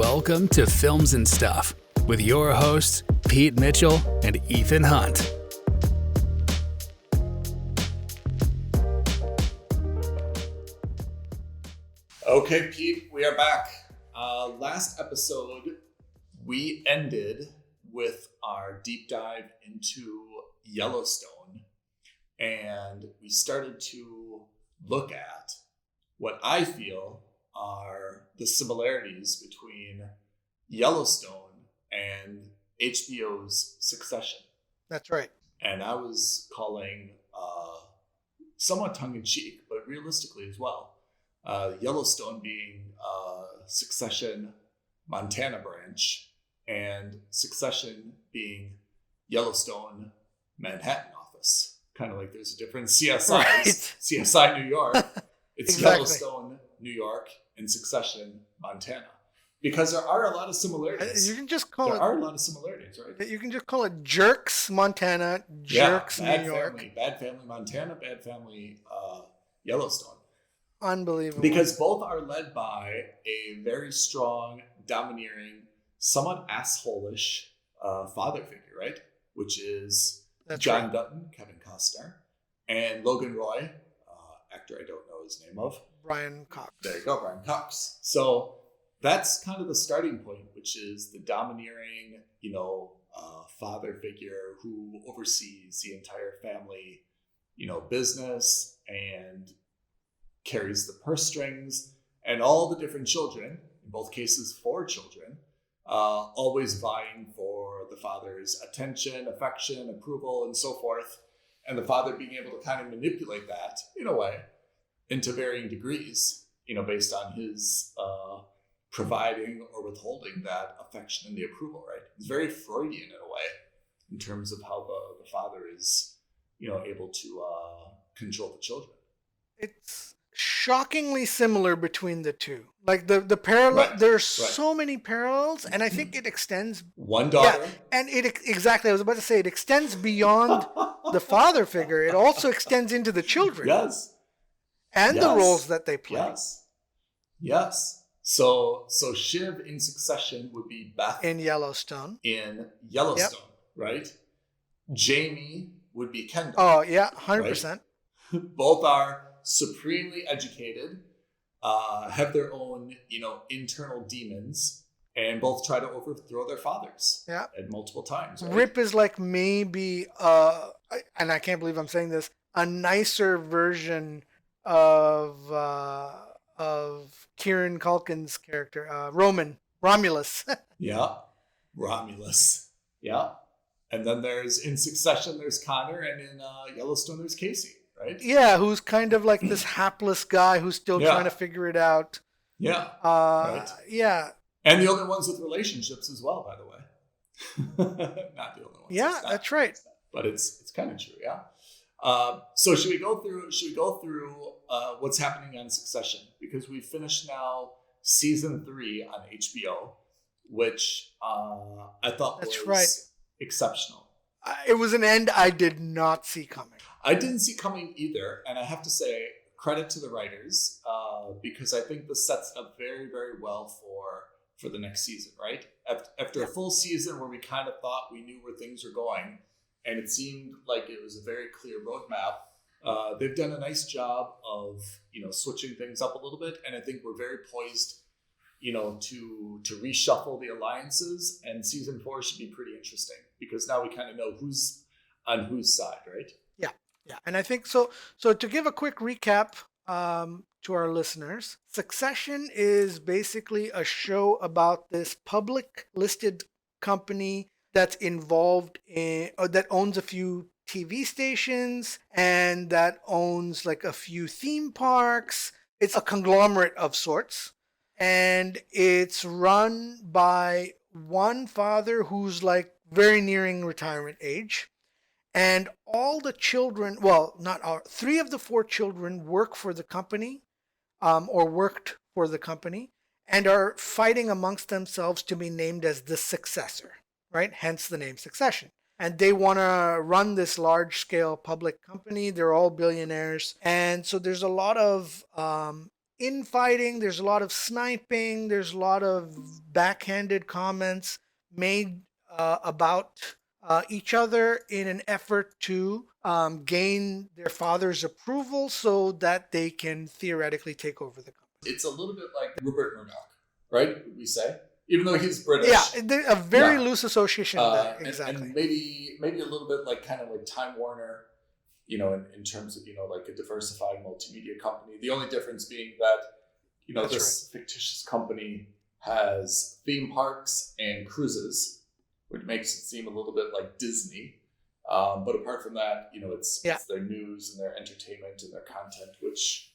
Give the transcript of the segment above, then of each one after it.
Welcome to Films and Stuff with your hosts, Pete Mitchell and Ethan Hunt. Okay, Pete, we are back. Last episode, we ended with our deep dive into Yellowstone, and we started to look at what I feel are the similarities between Yellowstone and HBO's Succession. That's right. And I was calling somewhat tongue-in-cheek, but realistically as well, Yellowstone being Succession Montana branch, and Succession being Yellowstone Manhattan office. Kind of like there's a different CSIs. Right. CSI New York. It's Exactly. Yellowstone New York and Succession Montana. Because there are a lot of similarities. You can just call There are a lot of similarities, right? You can just call it Jerks Montana, Jerks Bad New York. Family, Bad Family Montana, Bad Family Yellowstone. Unbelievable. Because both are led by a very strong, domineering, somewhat asshole-ish father figure, right? Which is That's John right. Dutton, Kevin Costner, and Logan Roy, actor I don't know his name of. Brian Cox. There you go, Brian Cox. So that's kind of the starting point, which is the domineering, father figure who oversees the entire family, business and carries the purse strings, and all the different children, in both cases 4 children, always vying for the father's attention, affection, approval, and so forth. And the father being able to kind of manipulate that, in a way, into varying degrees, based on his providing or withholding that affection and the approval, right? It's very Freudian in a way, in terms of how the father is, able to control the children. It's shockingly similar between the two. Like the parallel, Right, there's right. so many parallels, and I think it extends. One daughter. Yeah, and exactly. I was about to say it extends beyond the father figure. It also extends into the children. Yes. And the Yes. roles that they play. Yes. So Shiv in Succession would be Beth In Yellowstone. in Yellowstone, right? Jamie would be Kendall. Oh yeah, 100%. Both are supremely educated, have their own, internal demons, and both try to overthrow their fathers. Yeah. At multiple times. Right? Rip is like maybe, and I can't believe I'm saying this, a nicer version of Kieran Culkin's character, Romulus. Yeah, Romulus. Yeah. And then in Succession, there's Connor, and in Yellowstone, there's Casey, right? Yeah, who's kind of like this hapless guy who's still Yeah. trying to figure it out. Yeah. Right. Yeah. And the only ones with relationships as well, by the way. Not the only ones. Yeah, It's not. that's right. But it's kind of true, yeah. So should we go through what's happening on Succession? Because we finished now season 3 on HBO, which I thought That's was right. exceptional. It was an end I did not see coming. I didn't see coming either, and I have to say credit to the writers because I think this sets up very, very well for the next season, right? After a full season where we kind of thought we knew where things were going, and it seemed like it was a very clear roadmap, they've done a nice job of switching things up a little bit, and I think we're very poised to reshuffle the alliances, and season 4 should be pretty interesting because now we kind of know who's on whose side, right? Yeah, and I think so. So to give a quick recap to our listeners, Succession is basically a show about this public listed company that's involved in, or that owns a few TV stations and that owns like a few theme parks. It's a conglomerate of sorts, and it's run by one father who's like very nearing retirement age. And all the children, well, not all, 3 of the 4 children work for the company, or worked for the company, and are fighting amongst themselves to be named as the successor, right? Hence the name Succession. And they want to run this large-scale public company. They're all billionaires. And so there's a lot of infighting, there's a lot of sniping, there's a lot of backhanded comments made about each other in an effort to gain their father's approval so that they can theoretically take over the company. It's a little bit like Rupert Murdoch, right? Would we say? Even though he's British. Yeah, a very loose association there. Exactly. And maybe a little bit like kind of like Time Warner, in terms of, like a diversified multimedia company. The only difference being that, this fictitious company has theme parks and cruises, which makes it seem a little bit like Disney. But apart from that, it's their news and their entertainment and their content, which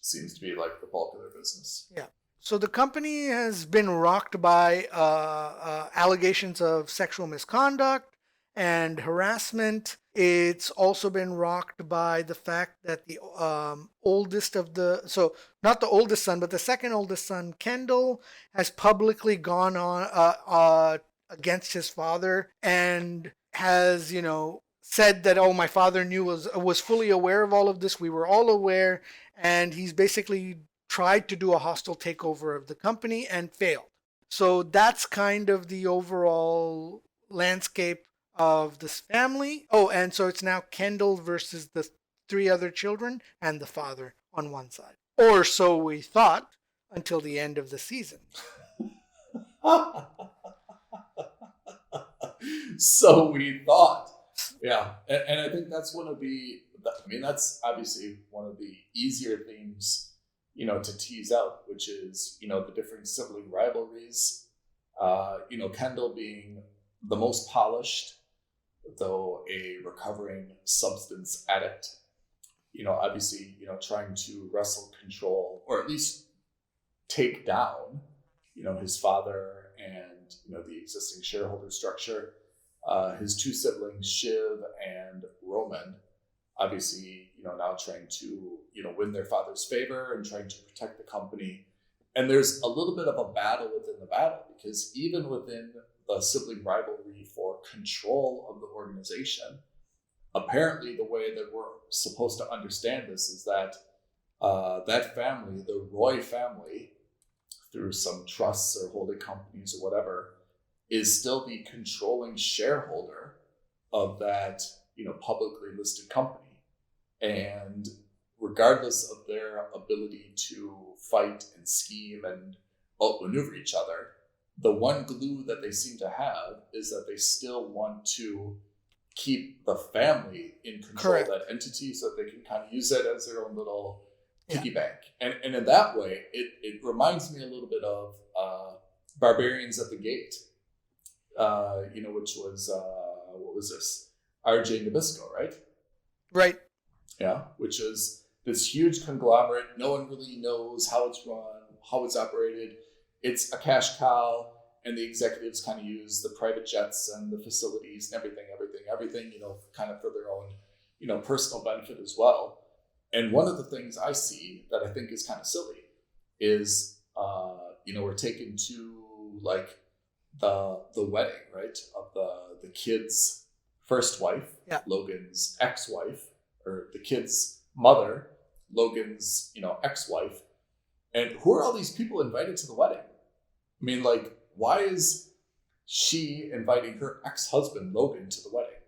seems to be like the bulk of their business. Yeah. So the company has been rocked by allegations of sexual misconduct and harassment. It's also been rocked by the fact that the oldest of not the oldest son, but the second oldest son, Kendall, has publicly gone on against his father and has, said that, oh, my father was fully aware of all of this. We were all aware. And he's basically tried to do a hostile takeover of the company and failed. So that's kind of the overall landscape of this family. Oh, and so it's now Kendall versus the 3 other children and the father on one side. Or so we thought until the end of the season. So we thought. Yeah. And I think that's that's obviously one of the easier themes, to tease out, which is, the different sibling rivalries. Kendall being the most polished, though a recovering substance addict, obviously, trying to wrestle, control, or at least take down, his father and, the existing shareholder structure. His 2 siblings, Shiv and Roman, obviously, now trying to, win their father's favor and trying to protect the company. And there's a little bit of a battle within the battle, because even within the sibling rivalry for control of the organization, apparently the way that we're supposed to understand this is that that family, the Roy family, through some trusts or holding companies or whatever, is still the controlling shareholder of that, publicly listed company. And regardless of their ability to fight and scheme and outmaneuver each other, the one glue that they seem to have is that they still want to keep the family in control of that entity so that they can kind of use it as their own little piggy bank. And in that way, it reminds me a little bit of Barbarians at the Gate, which was, what was this? RJ Nabisco, right? Right. Yeah, which is this huge conglomerate. No one really knows how it's run, how it's operated. It's a cash cow, and the executives kind of use the private jets and the facilities and everything, kind of for their own, personal benefit as well. And one of the things I see that I think is kind of silly is, we're taken to like the wedding, right, of the kid's first wife, Logan's ex-wife, or the kid's mother, Logan's, ex-wife. And who are all these people invited to the wedding? I mean, like, why is she inviting her ex-husband, Logan, to the wedding?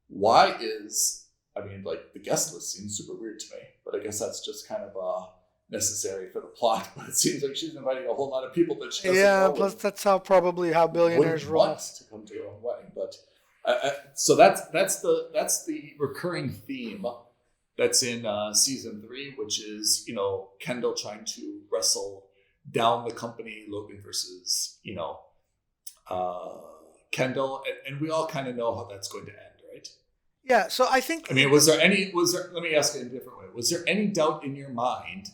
Why is, the guest list seems super weird to me, but I guess that's just kind of necessary for the plot. But it seems like she's inviting a whole lot of people that she doesn't know. Plus that's probably how billionaires roll. Want to come to her own wedding. But so that's the recurring theme that's in season 3, which is, Kendall trying to wrestle down the company, Logan versus, Kendall. And we all kind of know how that's going to end, right? Yeah, so I think... let me ask it in a different way. Was there any doubt in your mind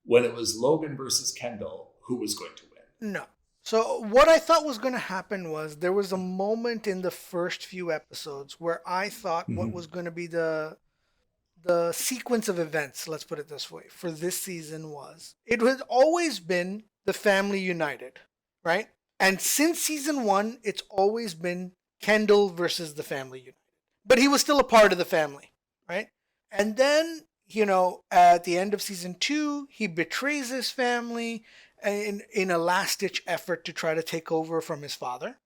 when it was Logan versus Kendall who was going to win? No. So what I thought was going to happen was there was a moment in the first few episodes where I thought what was going to be the sequence of events, let's put it this way, for this season was, it had always been the family united, right? And since season 1, it's always been Kendall versus the family united. But he was still a part of the family, right? And then at the end of season 2, he betrays his family in a last-ditch effort to try to take over from his father.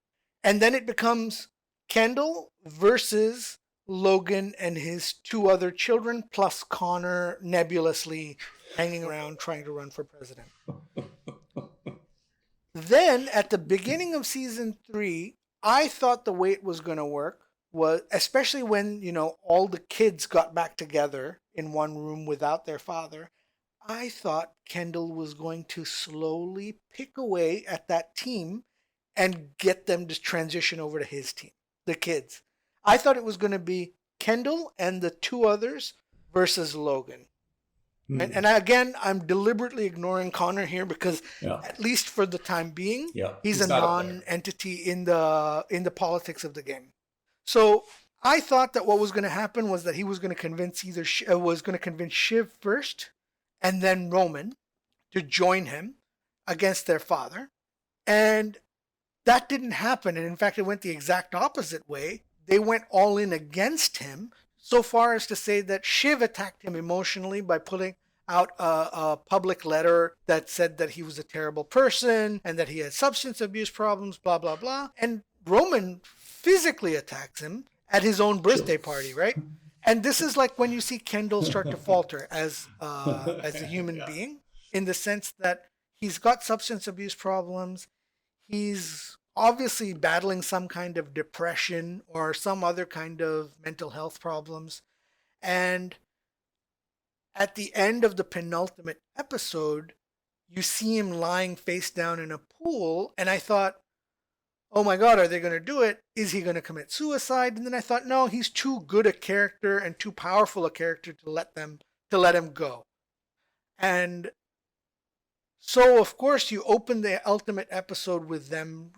And then it becomes Kendall versus Logan and his 2 other children, plus Connor nebulously hanging around trying to run for president. Then at the beginning of season 3, I thought the way it was going to work was, especially when, all the kids got back together in one room without their father, I thought Kendall was going to slowly pick away at that team and get them to transition over to his team, the kids. I thought it was going to be Kendall and the 2 others versus Logan. And again, I'm deliberately ignoring Connor here because at least for the time being, he's a non-entity in the politics of the game. So I thought that what was going to happen was that he was going to convince Shiv first, and then Roman to join him against their father, and that didn't happen. And in fact, it went the exact opposite way. They went all in against him, so far as to say that Shiv attacked him emotionally by putting out a public letter that said that he was a terrible person and that he had substance abuse problems, blah, blah, blah. And Roman physically attacks him at his own birthday party, right? And this is like when you see Kendall start to falter as a human being, in the sense that he's got substance abuse problems. He's obviously battling some kind of depression or some other kind of mental health problems. And at the end of the penultimate episode, you see him lying face down in a pool. And I thought, oh my God, are they going to do it? Is he going to commit suicide? And then I thought, no, he's too good a character and too powerful a character to let him go. And so, of course, you open the ultimate episode with them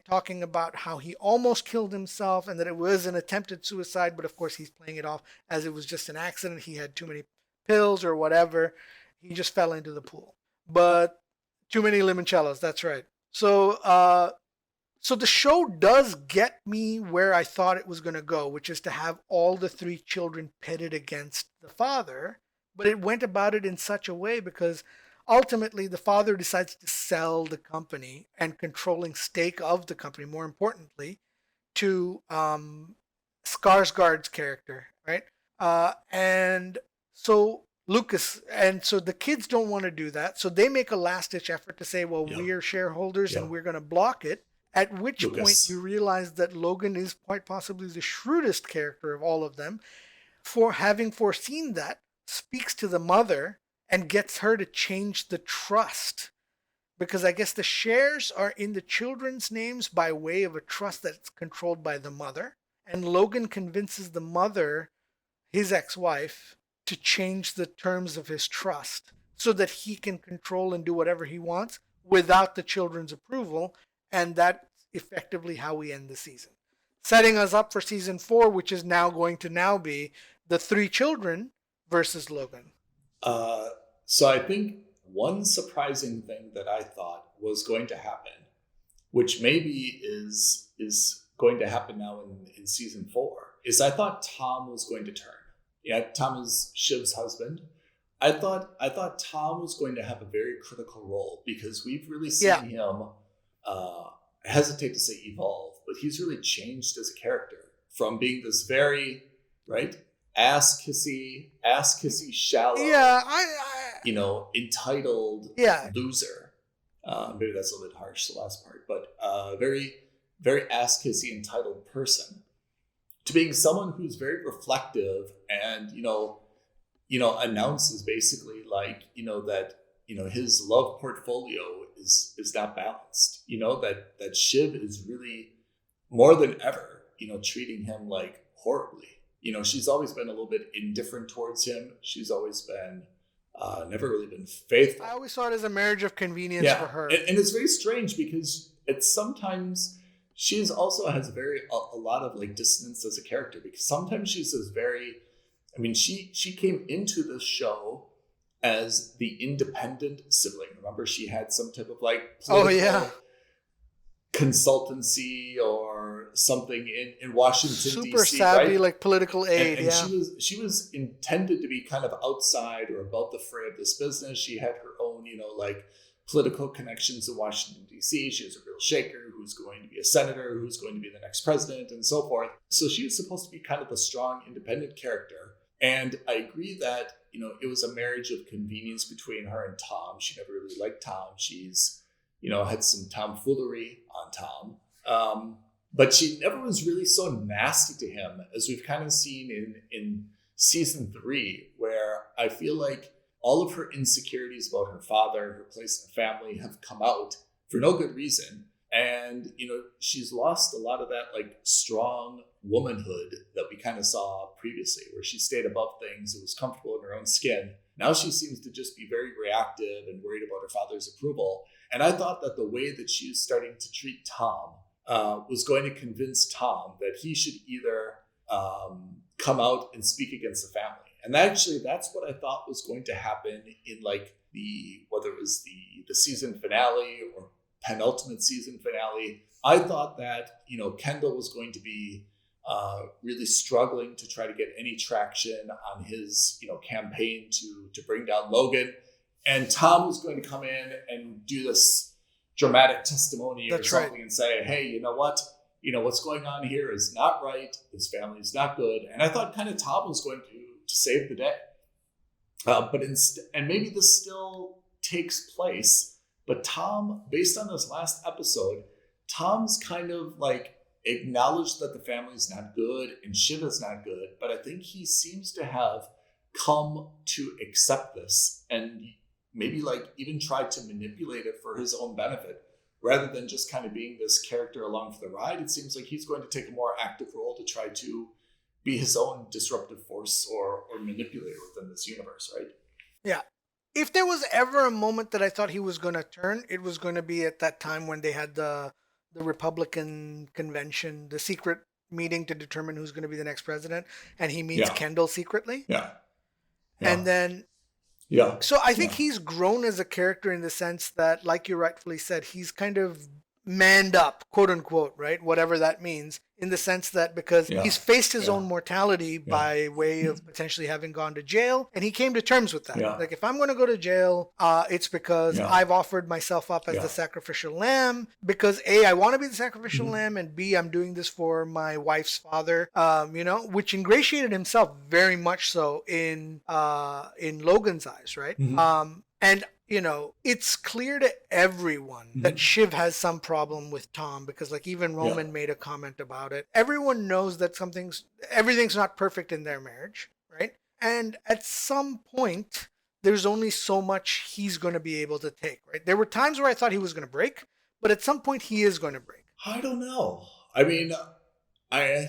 talking about how he almost killed himself and that it was an attempted suicide, but of course he's playing it off as it was just an accident. He had too many pills or whatever. He just fell into the pool. But too many limoncellos, that's right. So the show does get me where I thought it was going to go, which is to have all the 3 children pitted against the father. But it went about it in such a way because ultimately, the father decides to sell the company and controlling stake of the company, more importantly, to Skarsgård's character, right? And so Lucas, and so the kids don't want to do that. So they make a last-ditch effort to say, well, we are shareholders and we're going to block it. At which point you realize that Logan is quite possibly the shrewdest character of all of them, for having foreseen that, speaks to the mother and gets her to change the trust. Because I guess the shares are in the children's names by way of a trust that's controlled by the mother. And Logan convinces the mother, his ex-wife, to change the terms of his trust so that he can control and do whatever he wants without the children's approval. And that's effectively how we end the season. Setting us up for season 4, which is now going to be the 3 children versus Logan. So I think one surprising thing that I thought was going to happen, which maybe is going to happen now in season 4, is I thought Tom was going to turn. Yeah, Tom is Shiv's husband. I thought Tom was going to have a very critical role because we've really seen him, I hesitate to say evolve, but he's really changed as a character from being this very, right, ass kissy, shallow, entitled loser. Maybe that's a little bit harsh, the last part, but very, very ass kissy, entitled person, to being someone who's very reflective and announces basically that his love portfolio is not balanced. That Shiv is really more than ever treating him like horribly. She's always been a little bit indifferent towards him. She's always been never really been faithful. I always saw it as a marriage of convenience for her. And it's very strange because it's sometimes she also has a lot of dissonance as a character, because sometimes she's this very, she came into this show as the independent sibling. Remember, she had some type of political consultancy or something in Washington, Super D.C., savvy, right? like political aid. And Yeah. she was intended to be kind of outside or above the fray of this business. She had her own, like political connections in Washington, D.C. She was a real shaker who's going to be a senator, who's going to be the next president, and so forth. So she was supposed to be kind of a strong, independent character. And I agree that, it was a marriage of convenience between her and Tom. She never really liked Tom. She's, had some tomfoolery on Tom. But she never was really so nasty to him as we've kind of seen in season 3, where I feel like all of her insecurities about her father, her place in the family have come out for no good reason. And, she's lost a lot of that like strong womanhood that we kind of saw previously, where she stayed above things and was comfortable in her own skin. Now she seems to just be very reactive and worried about her father's approval. And I thought that the way that she was starting to treat Tom was going to convince Tom that he should either come out and speak against the family. And actually, that's what I thought was going to happen in like whether it was the season finale or penultimate season finale. I thought that, Kendall was going to be really struggling to try to get any traction on his, campaign to bring down Logan. And Tom was going to come in and do this dramatic testimony or something, right, and say, hey, you know what? What's going on here is not right. This family is not good. And I thought kind of Tom was going to save the day. And maybe this still takes place, but Tom, based on this last episode, Tom's kind of like acknowledged that the family's not good and Shiv is not good, but I think he seems to have come to accept this and maybe like even tried to manipulate it for his own benefit. Rather than just kind of being this character along for the ride, it seems like he's going to take a more active role to try to be his own disruptive force or manipulator within this universe, right? Yeah. If there was ever a moment that I thought he was going to turn, it was going to be at that time when they had the Republican convention, the secret meeting to determine who's going to be the next president, and he meets Kendall secretly. Yeah. And then, so I think he's grown as a character in the sense that, like you rightfully said, he's kind of manned up, quote unquote, right? Whatever that means, in the sense that because he's faced his own mortality by way of potentially having gone to jail, and he came to terms with that. Like, if I'm going to go to jail, it's because I've offered myself up as the sacrificial lamb, because A, I want to be the sacrificial lamb, and B, I'm doing this for my wife's father, which ingratiated himself very much so in Logan's eyes, right? And it's clear to everyone that Shiv has some problem with Tom, because like even Roman made a comment about it. Everyone knows that everything's not perfect in their marriage, right? And at some point, there's only so much he's going to be able to take, right? There were times where I thought he was going to break, but at some point he is going to break. I don't know. I mean, I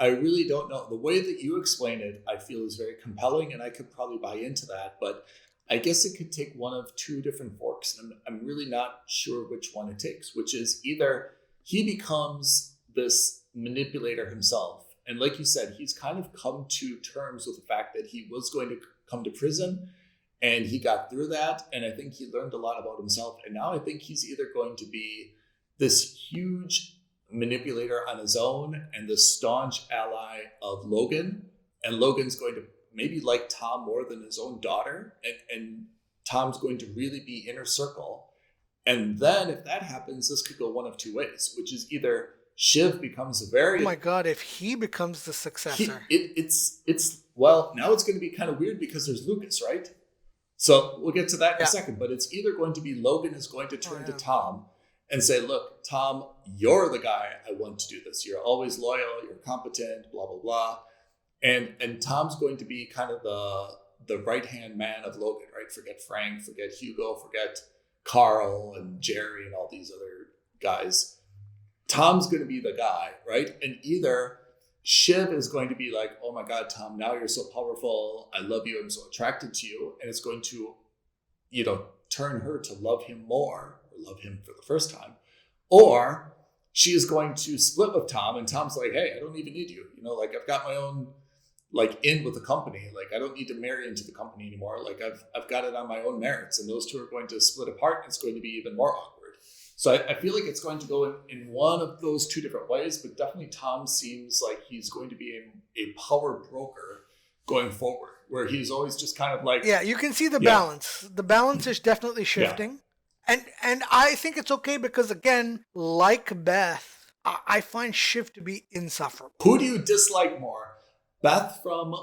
really don't know. The way that you explain it, I feel is very compelling, and I could probably buy into that, but I guess it could take one of two different forks. And I'm really not sure which one it takes, which is either he becomes this manipulator himself. And like you said, he's kind of come to terms with the fact that he was going to come to prison and he got through that. And I think he learned a lot about himself. And now I think he's either going to be this huge manipulator on his own and the staunch ally of Logan. And Logan's going to maybe like Tom more than his own daughter, and Tom's going to really be inner circle. And then if that happens, this could go one of two ways, which is either Shiv becomes a very... Oh my God, if he becomes the successor. Well, now it's going to be kind of weird because there's Lucas, right? So we'll get to that in a second, but it's either going to be Logan is going to turn to Tom and say, look, Tom, you're the guy I want to do this. You're always loyal, you're competent, blah, blah, blah. And Tom's going to be kind of the right-hand man of Logan, right? Forget Frank, forget Hugo, forget Carl and Jerry and all these other guys. Tom's going to be the guy, right? And either Shiv is going to be like, oh my God, Tom, now you're so powerful. I love you. I'm so attracted to you. And it's going to, turn her to love him more, or love him for the first time. Or she is going to split with Tom, and Tom's like, hey, I don't even need you. I've got my own in with the company. I don't need to marry into the company anymore. I've got it on my own merits, and those two are going to split apart, and it's going to be even more awkward. So I feel like it's going to go in one of those two different ways, but definitely Tom seems like he's going to be a power broker going forward, where he's always just kind of like... Yeah, you can see the balance. The balance is definitely shifting. And I think it's okay because, again, like Beth, I find Shiv to be insufferable. Who do you dislike more? Beth from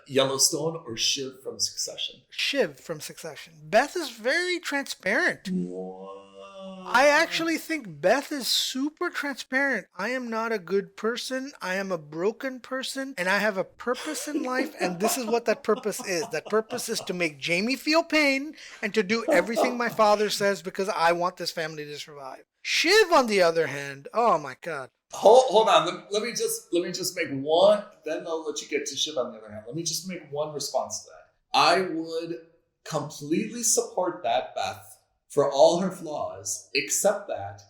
Yellowstone or Shiv from Succession? Shiv from Succession. Beth is very transparent. I actually think Beth is super transparent. I am not a good person. I am a broken person, and I have a purpose in life, and this is what that purpose is. That purpose is to make Jamie feel pain and to do everything my father says because I want this family to survive. Shiv, on the other hand, oh my God. Hold on. Let me just make one. Then I'll let you get to Shiv on the other hand. Let me just make one response to that. I would completely support that, Beth, for all her flaws, except that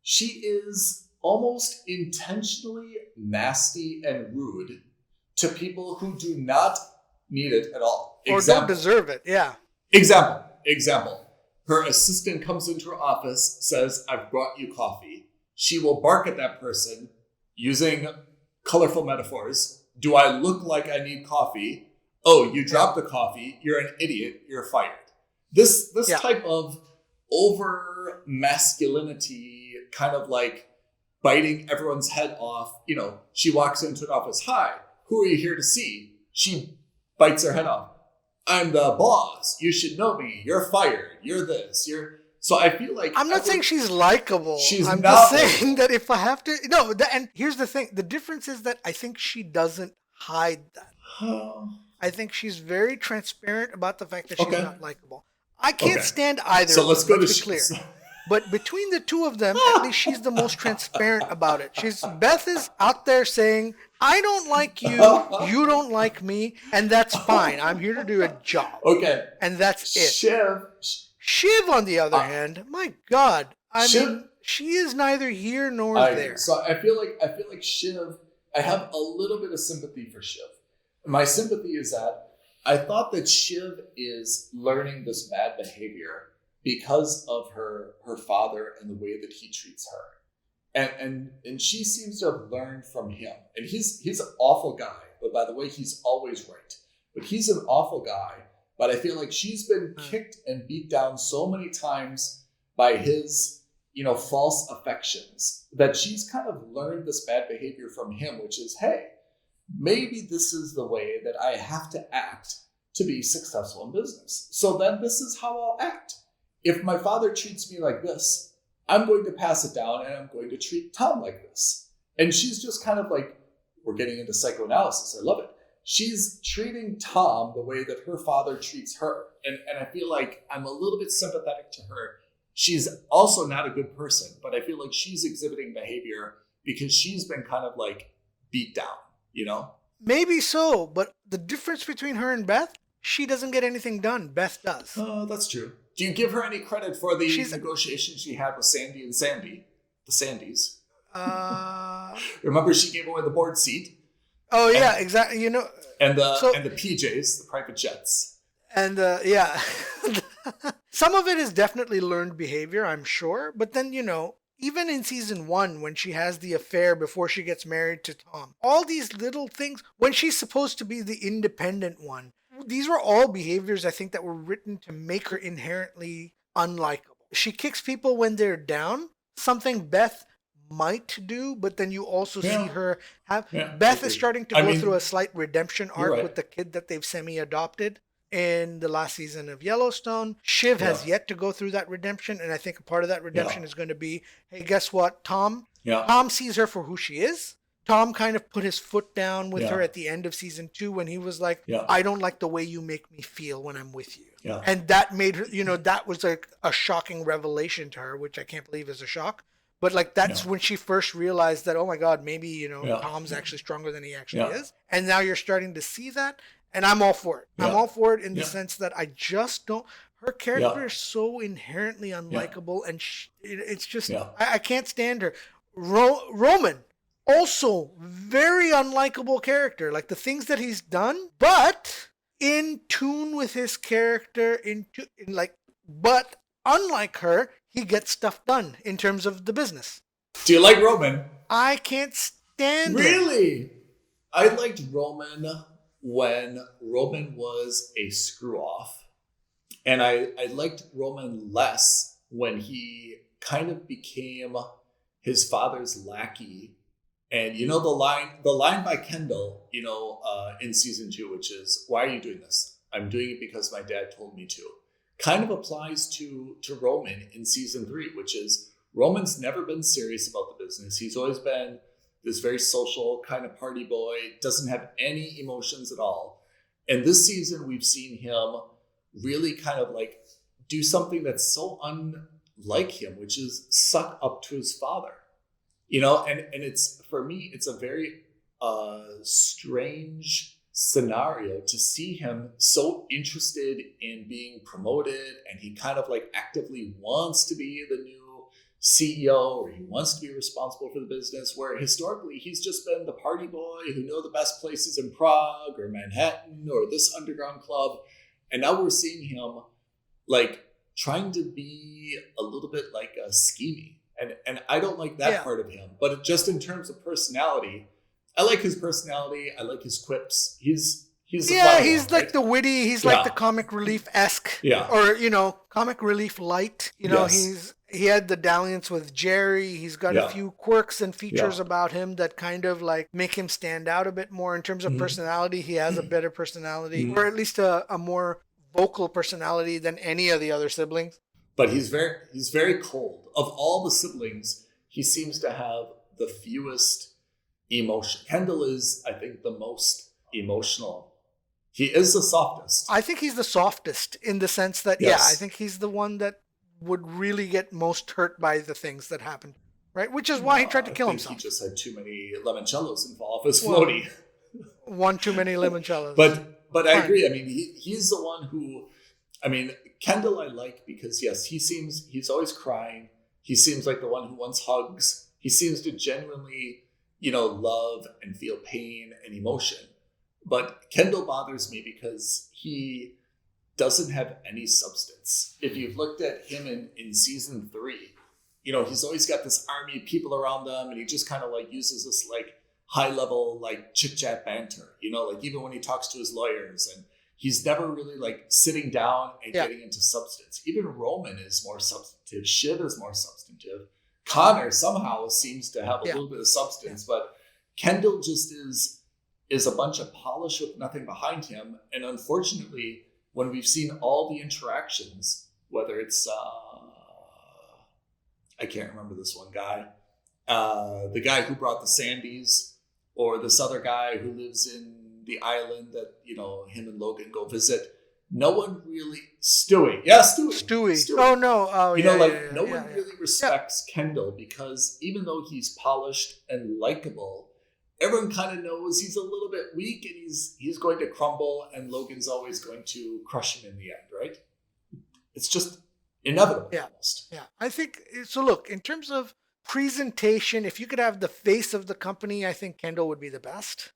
she is almost intentionally nasty and rude to people who do not need it at all. Or don't deserve it, yeah. Example. Her assistant comes into her office, says, "I've brought you coffee." She will bark at that person using colorful metaphors. "Do I look like I need coffee? Oh, you dropped the coffee. You're an idiot. You're fired." This type of over masculinity, kind of like biting everyone's head off. You know, she walks into an office. "Hi, who are you here to see?" She bites her head off. "I'm the boss. You should know me. You're fired. You're this. You're..." So I feel like... I'm not saying she's likable. I'm not just saying that if I have to... No, and here's the thing. The difference is that I think she doesn't hide that. I think she's very transparent about the fact that she's not likable. I can't stand either. So let's go to clear. But between the two of them, at least she's the most transparent about it. Beth is out there saying, "I don't like you, you don't like me, and that's fine. I'm here to do a job." Okay. And that's it. Shiv, on the other hand, my God, I mean, she is neither here nor there. So I feel like Shiv, I have a little bit of sympathy for Shiv. My sympathy is that I thought that Shiv is learning this bad behavior because of her father and the way that he treats her. And she seems to have learned from him. And he's an awful guy, but by the way, he's always right. But he's an awful guy, but I feel like she's been kicked and beat down so many times by his, false affections that she's kind of learned this bad behavior from him, which is, hey, maybe this is the way that I have to act to be successful in business. So then this is how I'll act. If my father treats me like this, I'm going to pass it down and I'm going to treat Tom like this. And she's just kind of like, we're getting into psychoanalysis. I love it. She's treating Tom the way that her father treats her. And I feel like I'm a little bit sympathetic to her. She's also not a good person, but I feel like she's exhibiting behavior because she's been kind of like beat down, Maybe so, but the difference between her and Beth, she doesn't get anything done. Beth does. Oh, that's true. Do you give her any credit for the negotiation she had with Sandy and Sandy, the Sandys? Remember she gave away the board seat? Oh, yeah, exactly. And the PJs, the private jets. And yeah, some of it is definitely learned behavior, I'm sure. But then, even in season 1, when she has the affair before she gets married to Tom, all these little things, when she's supposed to be the independent one, these were all behaviors, I think, that were written to make her inherently unlikable. She kicks people when they're down, something Beth might do, but then you also see her have... Beth is starting to go through a slight redemption arc with the kid that they've semi-adopted in the last season of Yellowstone. Shiv has yet to go through that redemption, and I think a part of that redemption is going to be, hey, guess what, Tom? Tom sees her for who she is. Tom kind of put his foot down with her at the end of season 2 when he was like, I don't like the way you make me feel when I'm with you. And that made her, that was like a shocking revelation to her, which I can't believe is a shock. But like that's when she first realized that, oh my God, maybe, Tom's actually stronger than he actually is. And now you're starting to see that. And I'm all for it. I'm all for it in the sense that I just don't... Her character is so inherently unlikable, and it's just... I can't stand her. Roman, also very unlikable character. Like the things that he's done, but in tune with his character, but unlike her, he gets stuff done in terms of the business. Do you like Roman? I can't stand him. Really? I liked Roman when Roman was a screw-off. And I liked Roman less when he kind of became his father's lackey. And you know the line by Kendall, in season 2, which is, "Why are you doing this? I'm doing it because my dad told me to," kind of applies to Roman in season 3, which is Roman's never been serious about the business. He's always been this very social kind of party boy, doesn't have any emotions at all. And this season we've seen him really kind of like do something that's so unlike him, which is suck up to his father. And it's, for me, it's a very strange scenario to see him so interested in being promoted, and he kind of like actively wants to be the new CEO, or he wants to be responsible for the business, where historically he's just been the party boy who know the best places in Prague or Manhattan or this underground club. And now we're seeing him like trying to be a little bit like a scheming. And I don't like that part of him. But just in terms of personality, I like his personality. I like his quips. He's he's like right? the witty. He's like the comic relief-esque. Yeah. Or comic relief light. Yes. He had the dalliance with Jerry. He's got a few quirks and features about him that kind of like make him stand out a bit more in terms of personality. He has a better personality, or at least a more vocal personality than any of the other siblings. But he's very cold. Of all the siblings, he seems to have the fewest emotion. Kendall is, I think, the most emotional. He is the softest. I think he's the softest in the sense that, I think he's the one that would really get most hurt by the things that happened, right? Which is why he tried to kill himself. He just had too many limoncellos and fall off his floaty. One too many limoncellos. But I agree. I mean, he's the one who, Kendall I like because, yes, he's always crying. He seems like the one who wants hugs. He seems to genuinely, love and feel pain and emotion. But Kendall bothers me because he doesn't have any substance. If you've looked at him in season 3, he's always got this army of people around him, and he just kind of like uses this like high level like chit chat banter, like even when he talks to his lawyers, and he's never really like sitting down and getting into substance. Even Roman is more substantive. Shiv is more substantive. Connor somehow seems to have a little bit of substance, but Kendall just is a bunch of polish with nothing behind him. And unfortunately, when we've seen all the interactions, whether it's, I can't remember this one guy, the guy who brought the Sandys, or this other guy who lives in the island that, him and Logan go visit, no one really, Stewie. Yeah, Stewie. Oh, no. Oh, no one really respects Kendall, because even though he's polished and likable, everyone kind of knows he's a little bit weak, and he's going to crumble, and Logan's always going to crush him in the end, right? It's just inevitable. Almost. Yeah. I think, so look, in terms of presentation, if you could have the face of the company, I think Kendall would be the best.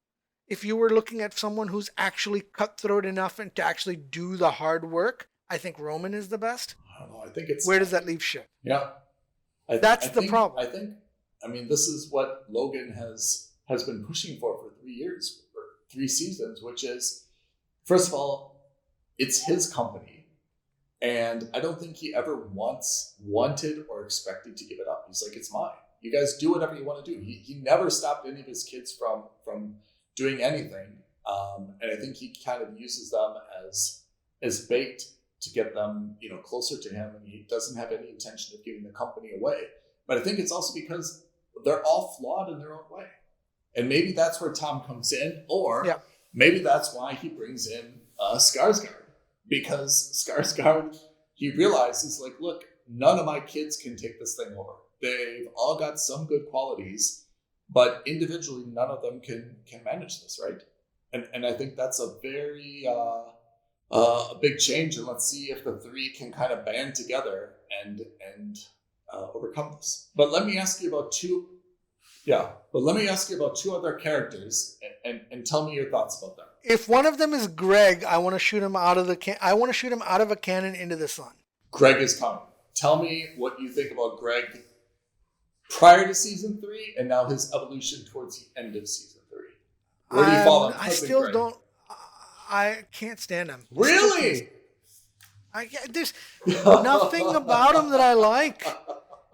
If you were looking at someone who's actually cutthroat enough and to actually do the hard work, I think Roman is the best. I don't know. I think it's... Where does that leave Shiv? Yeah. That's the problem. I think, this is what Logan has been pushing for 3 years, or 3 seasons, which is, first of all, it's his company. And I don't think he ever once wanted or expected to give it up. He's like, it's mine. You guys do whatever you want to do. He never stopped any of his kids from doing anything. And I think he kind of uses them as bait to get them, closer to him. And he doesn't have any intention of giving the company away. But I think it's also because they're all flawed in their own way. And maybe that's where Tom comes in, or maybe that's why he brings in Skarsgård. Because Skarsgård, he realizes, like, look, none of my kids can take this thing over. They've all got some good qualities, but individually, none of them can manage this, right? And I think that's a very a big change. And let's see if the 3 can kind of band together and overcome this. But let me ask you about two other characters and tell me your thoughts about them. If one of them is Greg, I want to shoot him out of a cannon into the sun. Greg is coming. tell me what you think about Greg prior to season 3 and now his evolution towards the end of season 3. Where do you fall on I still Greg? don't. I can't stand him. Really? There's nothing about him that I like.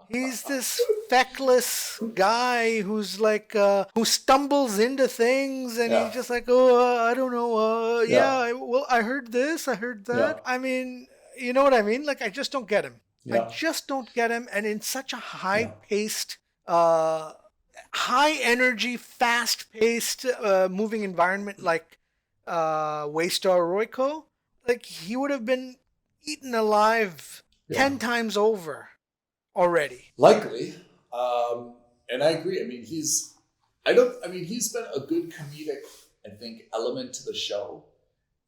He's this feckless guy who's like who stumbles into things, and he's just like, oh, I don't know. Well, I heard this, I heard that. I mean, you know what I mean? Like, I just don't get him. I just don't get him, and in such a high-paced, high-energy, fast-paced, moving environment like Waystar Royco, like he would have been eaten alive 10 times over already. Likely. And I agree. I mean, he's been a good comedic, I think, element to the show.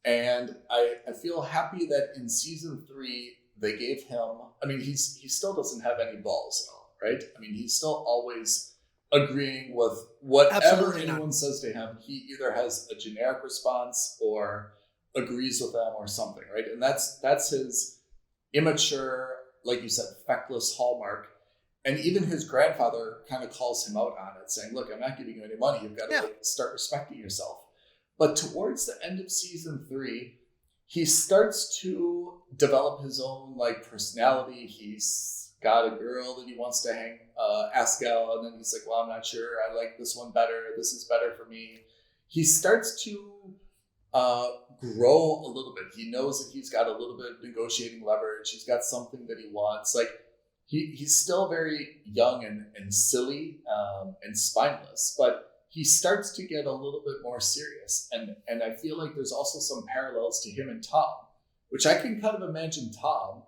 And I feel happy that in season 3, they gave him, I mean, he still doesn't have any balls at all, right? I mean, he's still always agreeing with whatever anyone says to him. He either has a generic response or agrees with them or something, right? And that's his immature, like you said, feckless hallmark. And even his grandfather kind of calls him out on it, saying, look, I'm not giving you any money. You've got to start respecting yourself. But towards the end of season 3, he starts to develop his own like personality. He's got a girl that he wants to ask out, and then he's like, well, I'm not sure. I like this one better. This is better for me. He starts to grow a little bit. He knows that he's got a little bit of negotiating leverage. He's got something that he wants. Like he's still very young and silly and spineless, but he starts to get a little bit more serious. And I feel like there's also some parallels to him and Tom, which I can kind of imagine Tom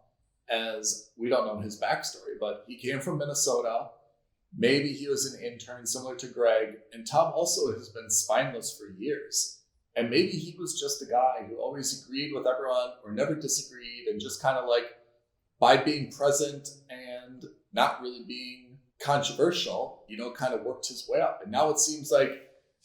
as, we don't know his backstory, but he came from Minnesota. Maybe he was an intern similar to Greg. And Tom also has been spineless for years. And maybe he was just a guy who always agreed with everyone or never disagreed, and just kind of like by being present and not really being controversial, kind of worked his way up. And now it seems like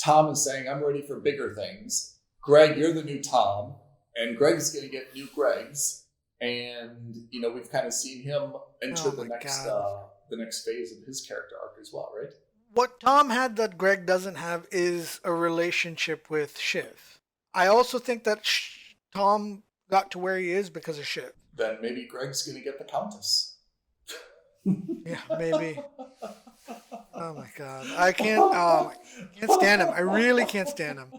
Tom is saying, I'm ready for bigger things. Greg, you're the new Tom, and Greg's going to get new Gregs. And, we've kind of seen him enter the next phase of his character arc as well, right? What Tom had that Greg doesn't have is a relationship with Shiv. I also think that Tom got to where he is because of Shiv. Then maybe Greg's going to get the Countess. Yeah, maybe. Oh my God. I can't stand him. I really can't stand him.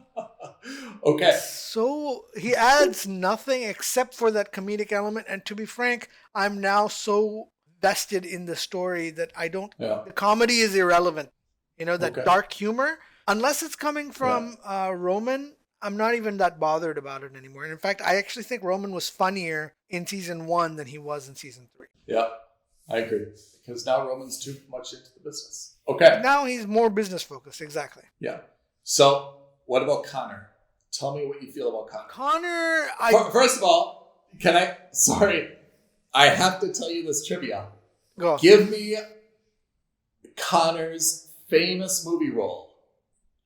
Okay. So he adds nothing except for that comedic element. And to be frank, I'm now so vested in the story that I don't, the comedy is irrelevant. That dark humor, unless it's coming from Roman, I'm not even that bothered about it anymore. And in fact, I actually think Roman was funnier in season 1 than he was in season 3. Yeah. I agree, because now Roman's too much into the business. Okay. Now he's more business focused, exactly. Yeah. So, what about Connor? Tell me what you feel about Connor. First of all, I have to tell you this trivia. Go. Give me Connor's famous movie role.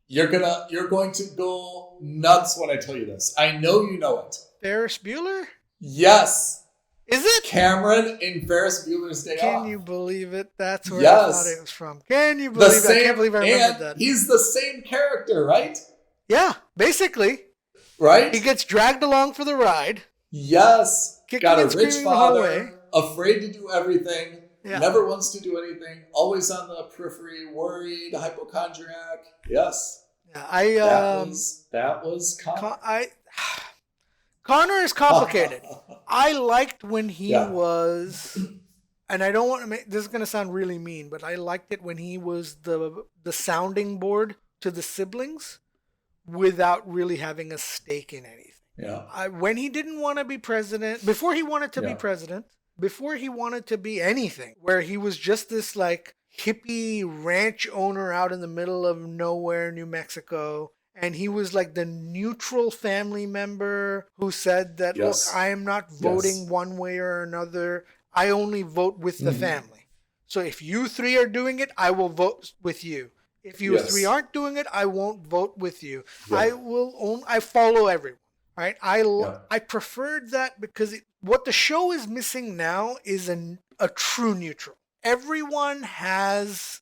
You're going to go nuts when I tell you this. I know you know it. Ferris Bueller? Yes. Is it? Cameron in Ferris Bueller's Day Off. Can you believe it? That's where I thought it was from. Can you believe it? I can't believe I remembered that. He's the same character, right? Yeah, basically. Right? He gets dragged along for the ride. Yes. Got a rich father, the afraid to do everything, never wants to do anything, always on the periphery, worried, hypochondriac. Yes. Yeah, that was Connor. Connor is complicated. I liked when he was, and I don't want to make this is going to sound really mean, but I liked it when he was the sounding board to the siblings without really having a stake in anything. Yeah. When he didn't want to be president, before he wanted to be president, before he wanted to be anything, where he was just this like hippie ranch owner out in the middle of nowhere, New Mexico. And he was like the neutral family member who said that, look, I am not voting one way or another. I only vote with the family. So if you 3 are doing it, I will vote with you. If you 3 aren't doing it, I won't vote with you. Yeah. I follow everyone. Right? I preferred that because what the show is missing now is a a true neutral. Everyone has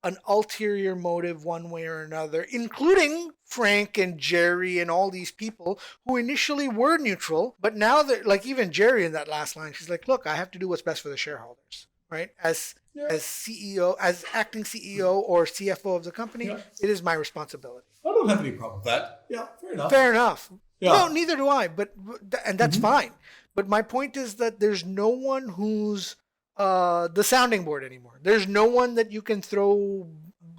an ulterior motive one way or another, including Frank and Jerry and all these people who initially were neutral, but now they're like, even Jerry in that last line, she's like, look, I have to do what's best for the shareholders, right? As CEO, as acting CEO or CFO of the company, it is my responsibility. I don't have any problem with that. Yeah, fair enough. Fair enough. Yeah. No, neither do I, and that's fine. But my point is that there's no one who's the sounding board anymore. There's no one that you can throw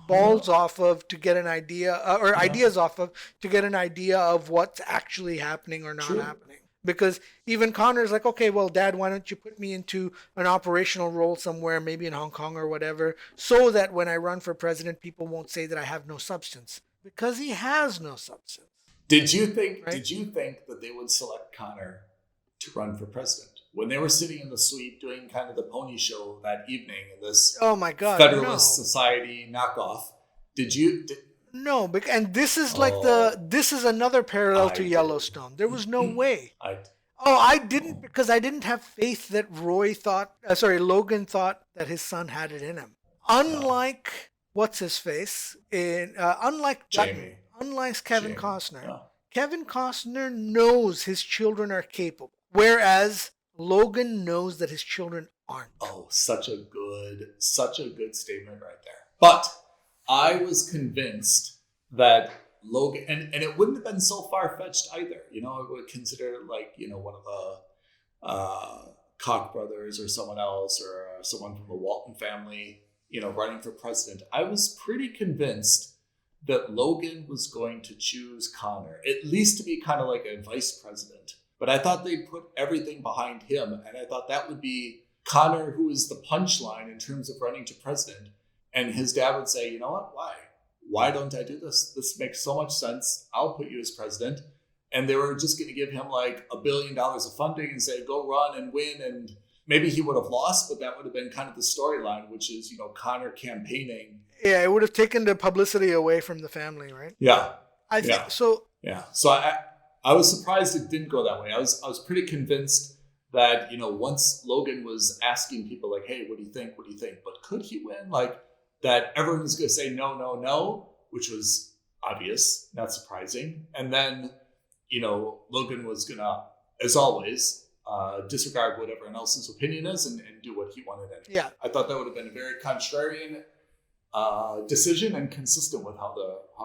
balls off of to get an idea, or ideas off of to get an idea of what's actually happening or not happening. Because even Connor's like, okay, well, Dad, why don't you put me into an operational role somewhere, maybe in Hong Kong or whatever, so that when I run for president, people won't say that I have no substance. Because he has no substance. Did you think that they would select Connor to run for president when they were sitting in the suite doing kind of the pony show that evening in this Federalist Society knockoff? No, and this is this is another parallel to Yellowstone. There was no way. I didn't, because I didn't have faith that Logan thought that his son had it in him. Unlike what's his face unlike Jamie. Unlike Kevin Costner. Kevin Costner knows his children are capable, whereas Logan knows that his children aren't. Oh, such a good statement right there. But I was convinced that Logan, and it wouldn't have been so far-fetched either. I would consider one of the Koch brothers or someone else, or someone from the Walton family, running for president. I was pretty convinced that Logan was going to choose Connor, at least to be kind of like a vice president. But I thought they'd put everything behind him, and I thought that would be Connor, who is the punchline in terms of running to president. And his dad would say, you know what, why? Why don't I do this? This makes so much sense. I'll put you as president. And they were just going to give him like $1 billion of funding and say, go run and win. And maybe he would have lost, but that would have been kind of the storyline, which is, Connor campaigning. Yeah, it would have taken the publicity away from the family, right? Yeah. I think so. Yeah. So I was surprised it didn't go that way. I was pretty convinced that, once Logan was asking people like, hey, what do you think? What do you think? But could he win? Like, that everyone was going to say no, no, no, which was obvious, not surprising. And then, Logan was going to, as always, disregard what everyone else's opinion is and do what he wanted anyway. Yeah. I thought that would have been a very contrarian decision and consistent with how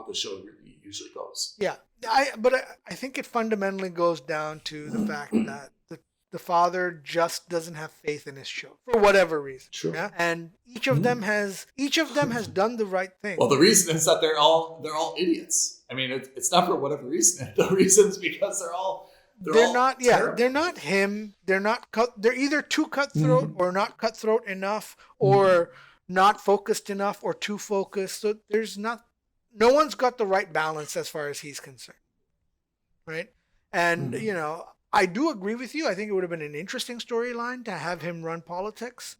the show really usually goes. Yeah. But I think it fundamentally goes down to the fact that the father just doesn't have faith in his show for whatever reason. True. Yeah? And each of them has done the right thing. Well, the reason is that they're all idiots. I mean, it's not for whatever reason. The reason is because they're not him. They're either too cutthroat or not cutthroat enough, or not focused enough, or too focused. So no one's got the right balance as far as he's concerned. Right? And I do agree with you. I think it would have been an interesting storyline to have him run politics.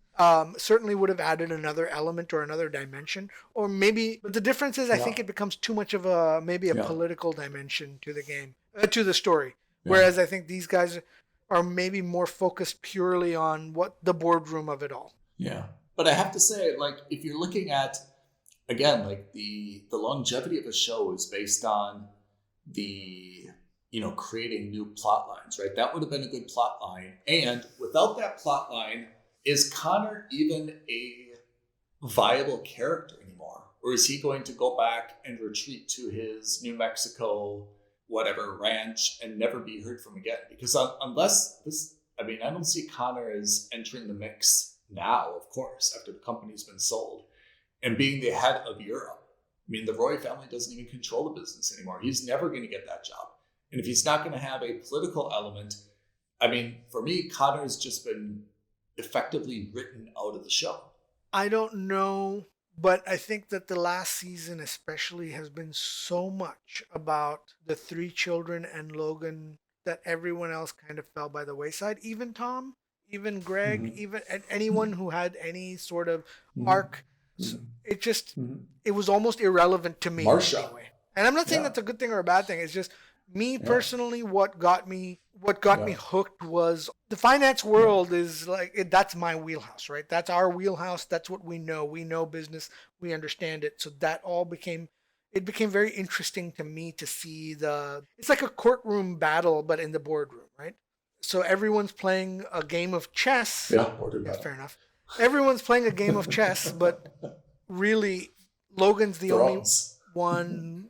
Certainly would have added another element or another dimension, or maybe. But the difference is, I think it becomes too much of a political dimension to the game, to the story. Yeah. Whereas I think these guys are maybe more focused purely on what the boardroom of it all. Yeah, but I have to say, like, if you're looking at, again, like the longevity of a show is based on the creating new plot lines, right? That would have been a good plot line. And without that plot line, is Connor even a viable character anymore? Or is he going to go back and retreat to his New Mexico, whatever, ranch and never be heard from again? Because unless this, I don't see Connor as entering the mix now, of course, after the company's been sold and being the head of Europe. The Roy family doesn't even control the business anymore. He's never going to get that job. And if he's not going to have a political element, for me, Connor's just been effectively written out of the show. I don't know, but I think that the last season especially has been so much about the three children and Logan that everyone else kind of fell by the wayside. Even Tom, even Greg, even anyone who had any sort of arc. It was almost irrelevant to me. Marsha. Anyway. And I'm not saying that's a good thing or a bad thing. It's just Me Yeah. personally, what got me Yeah. hooked was the finance world is like that's my wheelhouse, right? That's our wheelhouse. That's what we know. We know business. We understand it. So that all became it became very interesting to me to see the it's like a courtroom battle but in the boardroom, right? So everyone's playing a game of chess. Yeah. Order Yes, battle. fair enough. Everyone's playing a game of chess, but really Logan's the only Thrones. one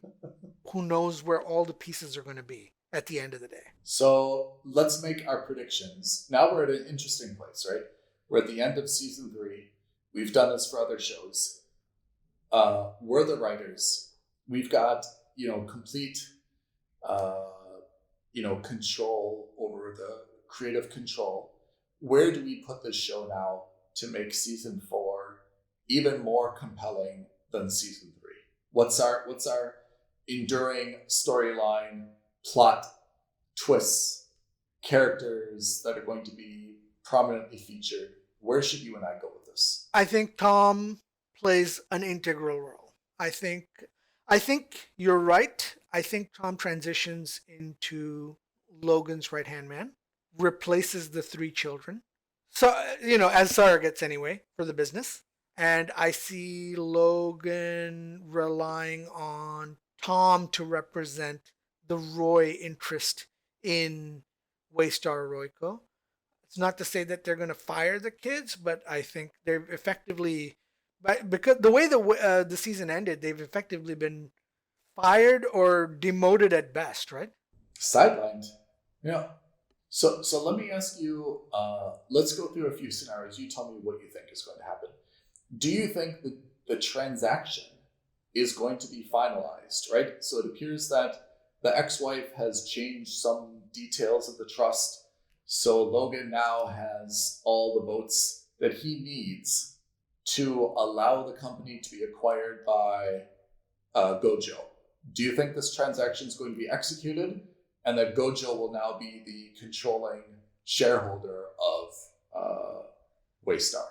who knows where all the pieces are going to be at the end of the day. So let's make our predictions. Now we're at an interesting place, right? We're at the end of season 3. We've done this for other shows. We're the writers. We've got, complete, control over the creative control. Where do we put this show now to make season 4 even more compelling than season 3? What's our enduring storyline, plot, twists, characters that are going to be prominently featured? Where should you and I go with this? I think Tom plays an integral role. I think you're right. I think Tom transitions into Logan's right-hand man, replaces the 3 children. So, as surrogates anyway for the business. And I see Logan relying on Tom to represent the Roy interest in Waystar Royco. It's not to say that they're going to fire the kids, but I think they're effectively, because the way the season ended, they've effectively been fired or demoted at best, right? Sidelined. Yeah. So let me ask you, let's go through a few scenarios. You tell me what you think is going to happen. Do you think that the transaction is going to be finalized, right? So it appears that the ex-wife has changed some details of the trust. So Logan now has all the votes that he needs to allow the company to be acquired by Gojo. Do you think this transaction is going to be executed and that Gojo will now be the controlling shareholder of Waystar?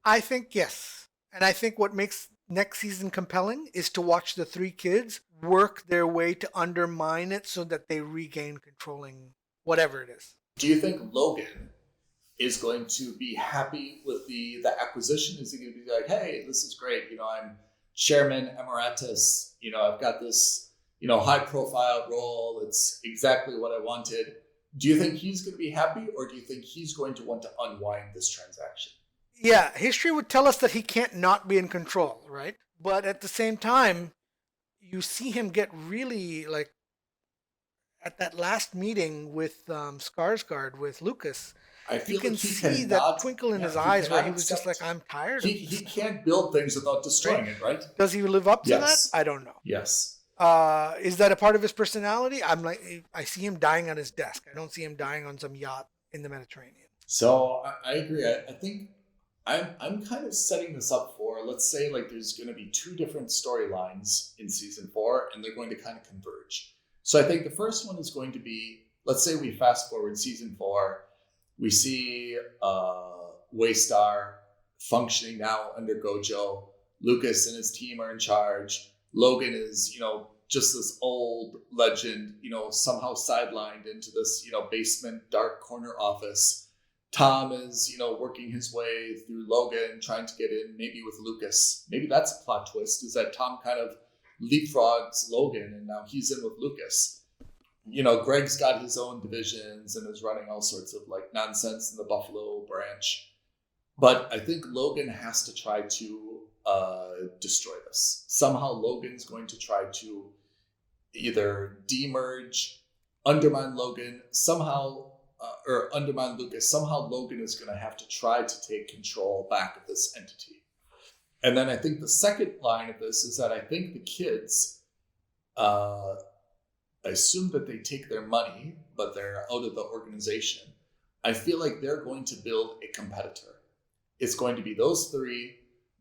I think yes. And I think what makes next season compelling is to watch the 3 kids work their way to undermine it so that they regain controlling whatever it is. Do you think Logan is going to be happy with the acquisition? Is he going to be like, hey, this is great. I'm chairman emeritus. I've got this, high profile role. It's exactly what I wanted. Do you think he's going to be happy, or do you think he's going to want to unwind this transaction? Yeah, history would tell us that he can't not be in control, right? But at the same time, you see him get really like at that last meeting with Skarsgård with Lucas. I feel You can like he see cannot, that twinkle in his eyes where he was accept, just like, "I'm tired he, of he this." can't build things without destroying it, right? Does he live up to Yes. that? I don't know. Yes. Is that a part of his personality? I see him dying on his desk. I don't see him dying on some yacht in the Mediterranean. So I agree. I think I'm kind of setting this up for, let's say, like there's going to be 2 different storylines in season 4, and they're going to kind of converge. So I think the first one is going to be, let's say we fast forward season 4, we see Waystar functioning now under Gojo. Lucas and his team are in charge. Logan is, just this old legend, somehow sidelined into this, basement dark corner office. Tom is, working his way through Logan, trying to get in maybe with Lucas. Maybe that's a plot twist, is that Tom kind of leapfrogs Logan and now he's in with Lucas. Greg's got his own divisions and is running all sorts of like nonsense in the Buffalo branch. But I think Logan has to try to destroy this. Somehow Logan's going to try to either demerge, undermine Logan, or undermine Lucas. Somehow Logan is going to have to try to take control back of this entity. And then I think the second line of this is that I think the kids, I assume that they take their money, but they're out of the organization. I feel like they're going to build a competitor. It's going to be those 3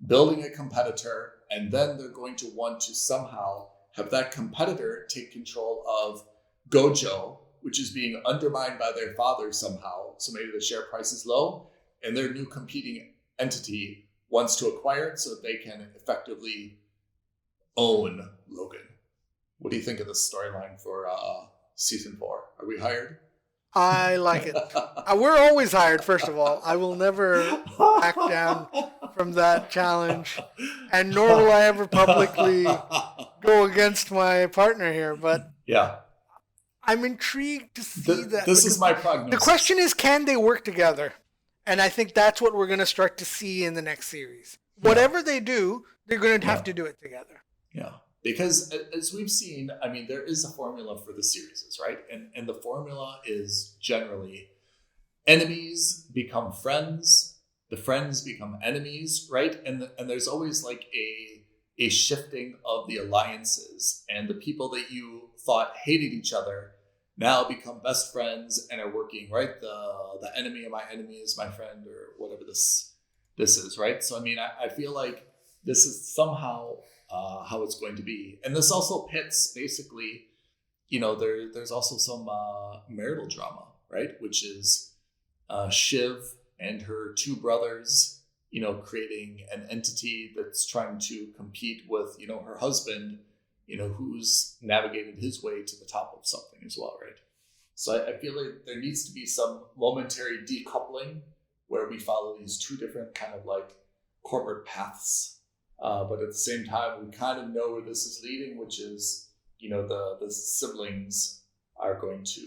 building a competitor, and then they're going to want to somehow have that competitor take control of Gojo, which is being undermined by their father somehow. So maybe the share price is low, and their new competing entity wants to acquire it so that they can effectively own Logan. What do you think of the storyline for season 4. Are we hired? I like it. We're always hired, first of all. I will never back down from that challenge. And nor will I ever publicly go against my partner here. But yeah, I'm intrigued to see that. This is my prognosis. The question is, can they work together? And I think that's what we're going to start to see in the next series. Whatever they do, they're going to have to do it together. Yeah. Because as we've seen, I mean, there is a formula for the series, right? And the formula is generally enemies become friends, the friends become enemies, right? And there's always like a shifting of the alliances, and the people that you thought hated each other now become best friends and are working, right? The enemy of my enemy is my friend, or whatever this is, right? So, I mean, I feel like this is somehow how it's going to be. And this also pits, basically, you know, there's also some marital drama, right? Which is Shiv and her 2 brothers, you know, creating an entity that's trying to compete with, you know, her husband, you know, who's navigated his way to the top of something as well, right? So I feel like there needs to be some momentary decoupling where we follow these 2 different kind of like corporate paths. But at the same time, we kind of know where this is leading, which is, you know, the siblings are going to,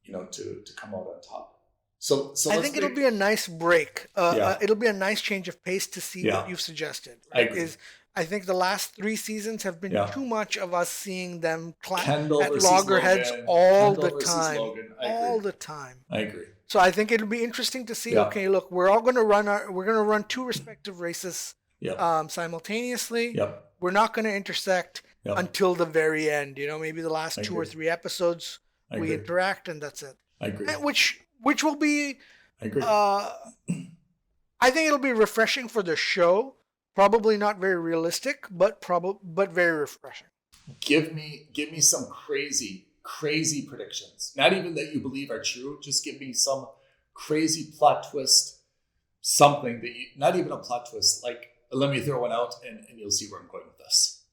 you know, to come out on top. So I think it'll be a nice break. It'll be a nice change of pace to see what you've suggested. Right? I think the last 3 seasons have been too much of us seeing them at loggerheads all the time. All the time. I agree. So I think it'll be interesting to see. Okay, look, we're going to run 2 respective races simultaneously. Yep. We're not going to intersect until the very end. You know, maybe the last 2 or 3 episodes we interact, and that's it. I agree. Which will be. I agree. I think it'll be refreshing for the show. Probably not very realistic, but very refreshing. Give me some crazy predictions. Not even that you believe are true. Just give me some crazy plot twist. Something that not even a plot twist. Like, let me throw one out, and you'll see where I'm going with this.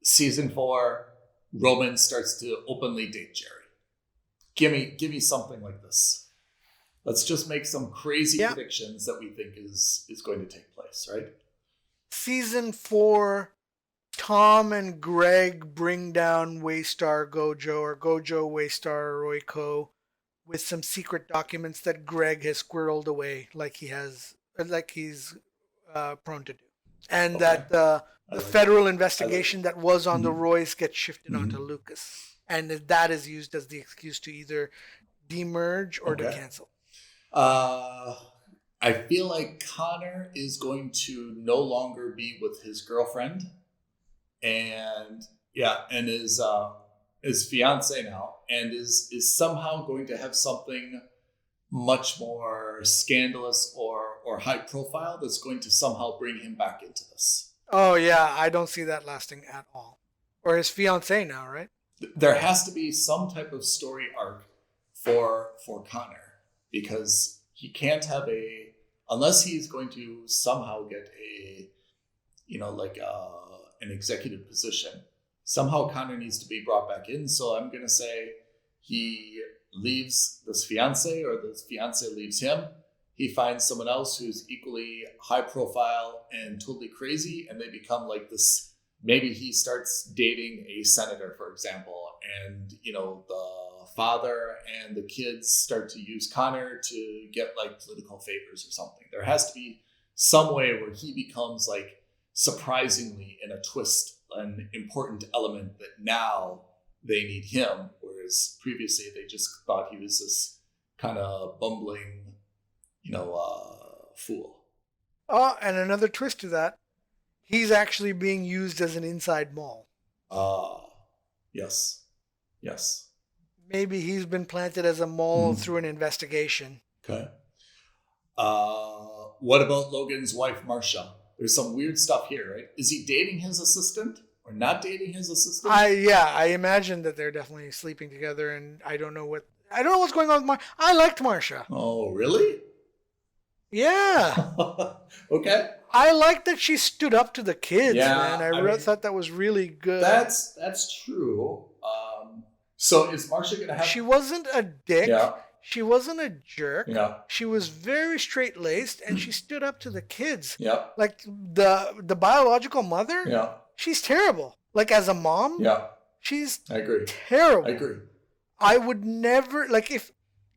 Season 4, Roman starts to openly date Jerry. Give me something like this. Let's just make some crazy predictions that we think is going to take place, right? Season 4, Tom and Greg bring down Waystar Gojo, or Gojo Waystar Royko, with some secret documents that Greg has squirreled away, like he's prone to do, and that the federal investigation that was on the Roys gets shifted onto Lucas, and that is used as the excuse to either demerge or to cancel. I feel like Connor is going to no longer be with his girlfriend, and his fiance now, and is somehow going to have something much more scandalous or high profile that's going to somehow bring him back into this. Oh yeah, I don't see that lasting at all. Or his fiance now, right? There has to be some type of story arc for Connor, because he can't have unless he's going to somehow get an executive position. Somehow Connor needs to be brought back in. So I'm going to say he leaves this fiance, or this fiance leaves him. He finds someone else who's equally high profile and totally crazy, and they become like this. Maybe he starts dating a senator, for example, and, you know, the father and the kids start to use Connor to get like political favors or something. There has to be some way where he becomes like surprisingly, in a twist, an important element that now they need him, whereas previously they just thought he was this kind of bumbling, fool. Oh, and another twist to that, he's actually being used as an inside mall. Yes. Maybe he's been planted as a mole through an investigation. Okay. What about Logan's wife, Marcia? There's some weird stuff here, right? Is he dating his assistant or not dating his assistant? I imagine that they're definitely sleeping together, and I don't know what's going on with Marcia. I liked Marcia. Oh, really? Yeah. Okay. I like that she stood up to the kids, man. I thought that was really good. That's true. So is Marcia going to have... She wasn't a dick. Yeah. She wasn't a jerk. Yeah. She was very straight-laced, and she stood up to the kids. Yeah. Like the biological mother, Yeah. she's terrible. Like as a mom, Yeah. she's I agree. terrible. I agree. I would never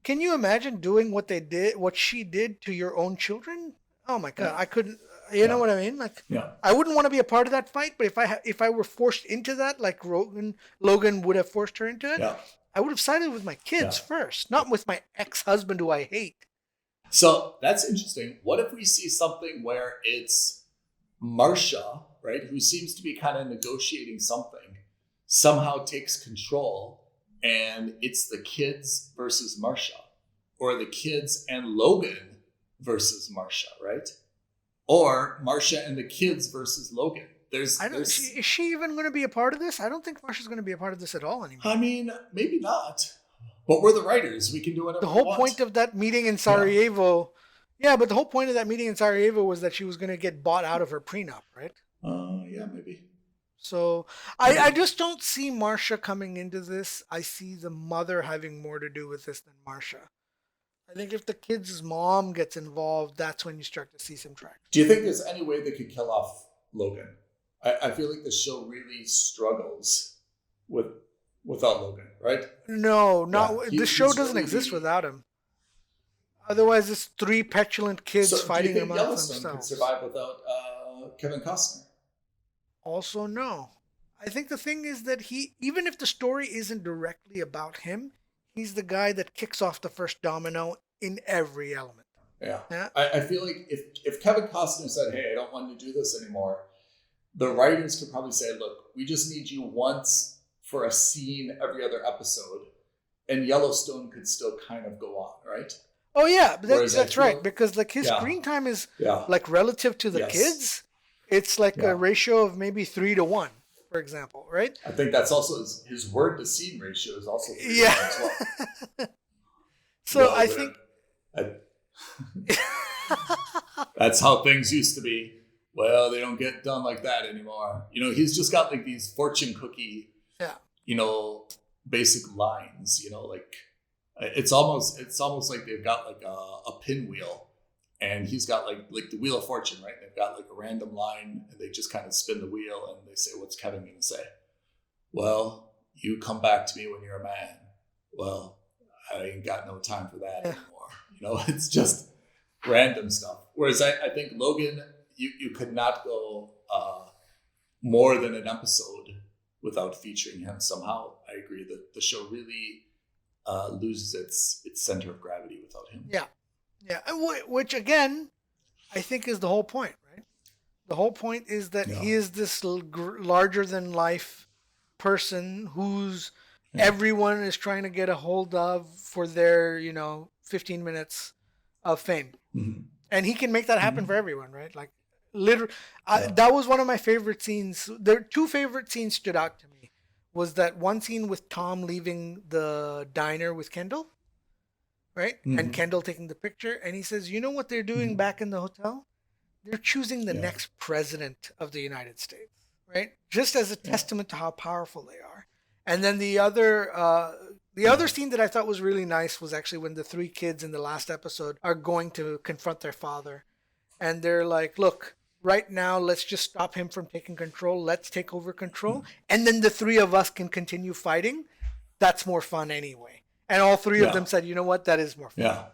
can you imagine doing what she did to your own children? Oh my God, Yeah. I couldn't. You know what I mean? Like, Yeah. I wouldn't want to be a part of that fight. But if I were forced into that, like Logan would have forced her into it, Yeah. I would have sided with my kids first, not with my ex-husband who I hate. So that's interesting. What if we see something where it's Marcia, right, who seems to be kind of negotiating something, somehow takes control, and it's the kids versus Marcia, or the kids and Logan versus Marcia, right? Or Marcia and the kids versus Logan. Is she even going to be a part of this? I don't think Marcia's going to be a part of this at all anymore. I mean, maybe not. But we're the writers. We can do whatever we want. The whole point of that meeting in Sarajevo, but the whole point of that meeting in Sarajevo was that she was going to get bought out of her prenup, right? Yeah, maybe. So I just don't see Marcia coming into this. I see the mother having more to do with this than Marcia. I think if the kid's mom gets involved, that's when you start to see some traction. Do you think there's any way they could kill off Logan? I feel like the show really struggles without Logan, right? No, the show doesn't really exist without him. Otherwise, it's three petulant kids fighting amongst Yellowstone themselves. Could survive without Kevin Costner? Also, no. I think the thing is that even if the story isn't directly about him, he's the guy that kicks off the first domino in every element. Yeah. I feel like if Kevin Costner said, hey, I don't want to do this anymore, the writers could probably say, look, we just need you once for a scene every other episode, and Yellowstone could still kind of go on, right? Oh, yeah, but that's right, because like his screen time is like relative to the kids, it's like a ratio of maybe 3-1, for example, right? I think that's also his word to scene ratio is also 3-1 as well. So I think that's how things used to be. Well, they don't get done like that anymore. He's just got like these fortune cookie, basic lines. Like it's almost like they've got like a pinwheel, and he's got like the Wheel of Fortune, right? They've got like a random line, and they just kind of spin the wheel, and they say, "What's Kevin going to say?" Well, you come back to me when you're a man. Well, I ain't got no time for that anymore. It's just random stuff. Whereas I think Logan, you could not go more than an episode without featuring him somehow. I agree that the show really loses its center of gravity without him. Yeah. Which again, I think is the whole point, right? The whole point is that he is this larger than life person who's everyone is trying to get a hold of for their 15 minutes of fame. Mm-hmm. And he can make that happen for everyone, right? Like, literally, that was one of my favorite scenes. There are two favorite scenes stood out to me. Was that one scene with Tom leaving the diner with Kendall, right? Mm-hmm. And Kendall taking the picture, and he says, "You know what they're doing back in the hotel? They're choosing the next president of the United States, right? Just as a testament to how powerful they are." And then the other scene that I thought was really nice was actually when the three kids in the last episode are going to confront their father. And they're like, look, right now, let's just stop him from taking control. Let's take over control. And then the three of us can continue fighting. That's more fun anyway. And all three of them said, you know what? That is more fun. Yeah.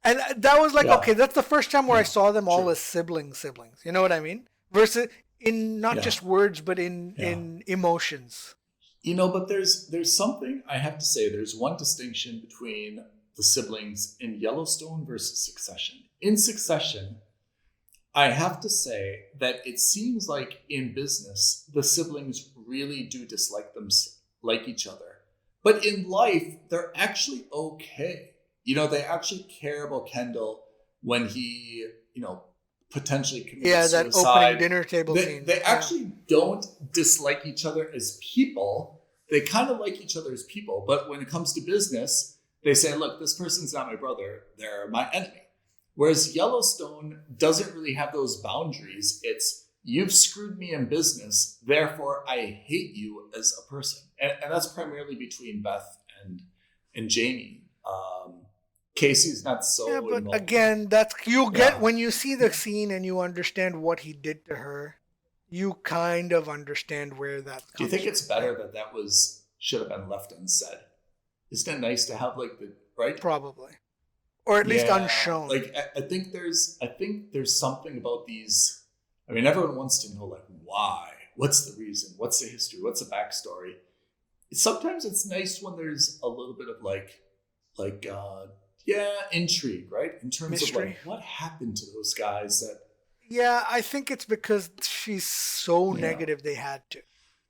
And that was like, okay, that's the first time where I saw them all as siblings. You know what I mean? Versus in not just words, but in emotions. But there's something I have to say. There's one distinction between the siblings in Yellowstone versus Succession. In Succession, I have to say that it seems like in business, the siblings really do like each other. But in life, they're actually okay. They actually care about Kendall when he, potentially commits suicide. That opening dinner table scene. They actually don't dislike each other as people. They kind of like each other as people. But when it comes to business, they say, look, this person's not my brother. They're my enemy. Whereas Yellowstone doesn't really have those boundaries. It's, you've screwed me in business, therefore I hate you as a person. And that's primarily between Beth and Jamie. Casey's not so Yeah, but involved. again, that's you get when you see the scene and you understand what he did to her. You kind of understand where that comes Do you think from. it's better that should have been left unsaid? Isn't it nice to have like the right? Probably, or at least unshown. Like I think there's something about these. I mean, everyone wants to know like why. What's the reason? What's the history? What's the backstory? Sometimes it's nice when there's a little bit of intrigue, right? In terms Mystery. of like what happened to those guys that. Yeah, I think it's because she's so negative they had to.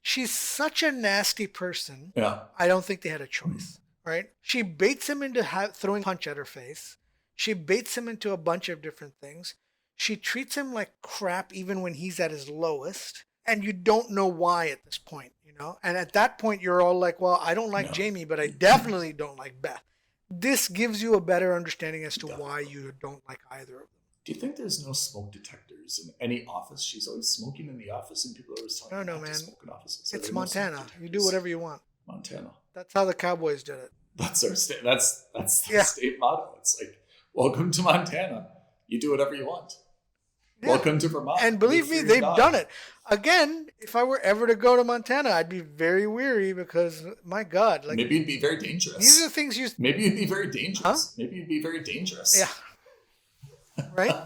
She's such a nasty person. Yeah. I don't think they had a choice, right? She baits him into throwing a punch at her face. She baits him into a bunch of different things. She treats him like crap even when he's at his lowest. And you don't know why at this point, you know? And at that point, you're all like, well, I don't like Jamie, but I definitely don't like Beth. This gives you a better understanding as to why you don't like either of them. Do you think there's no smoke detectors in any office? She's always smoking in the office, and people are always talking No, about man. smoking offices. It's Montana. You do whatever you want. Montana. That's how the Cowboys did it. That's our state. That's the state motto. It's like, welcome to Montana. You do whatever you want. Yeah. Welcome to Vermont. And believe me, they've done it. Again, if I were ever to go to Montana, I'd be very weary because, my God. Like, maybe it'd be very dangerous. These are the things you... Maybe it'd be very dangerous. Huh? Maybe it'd be very dangerous. Yeah. Right?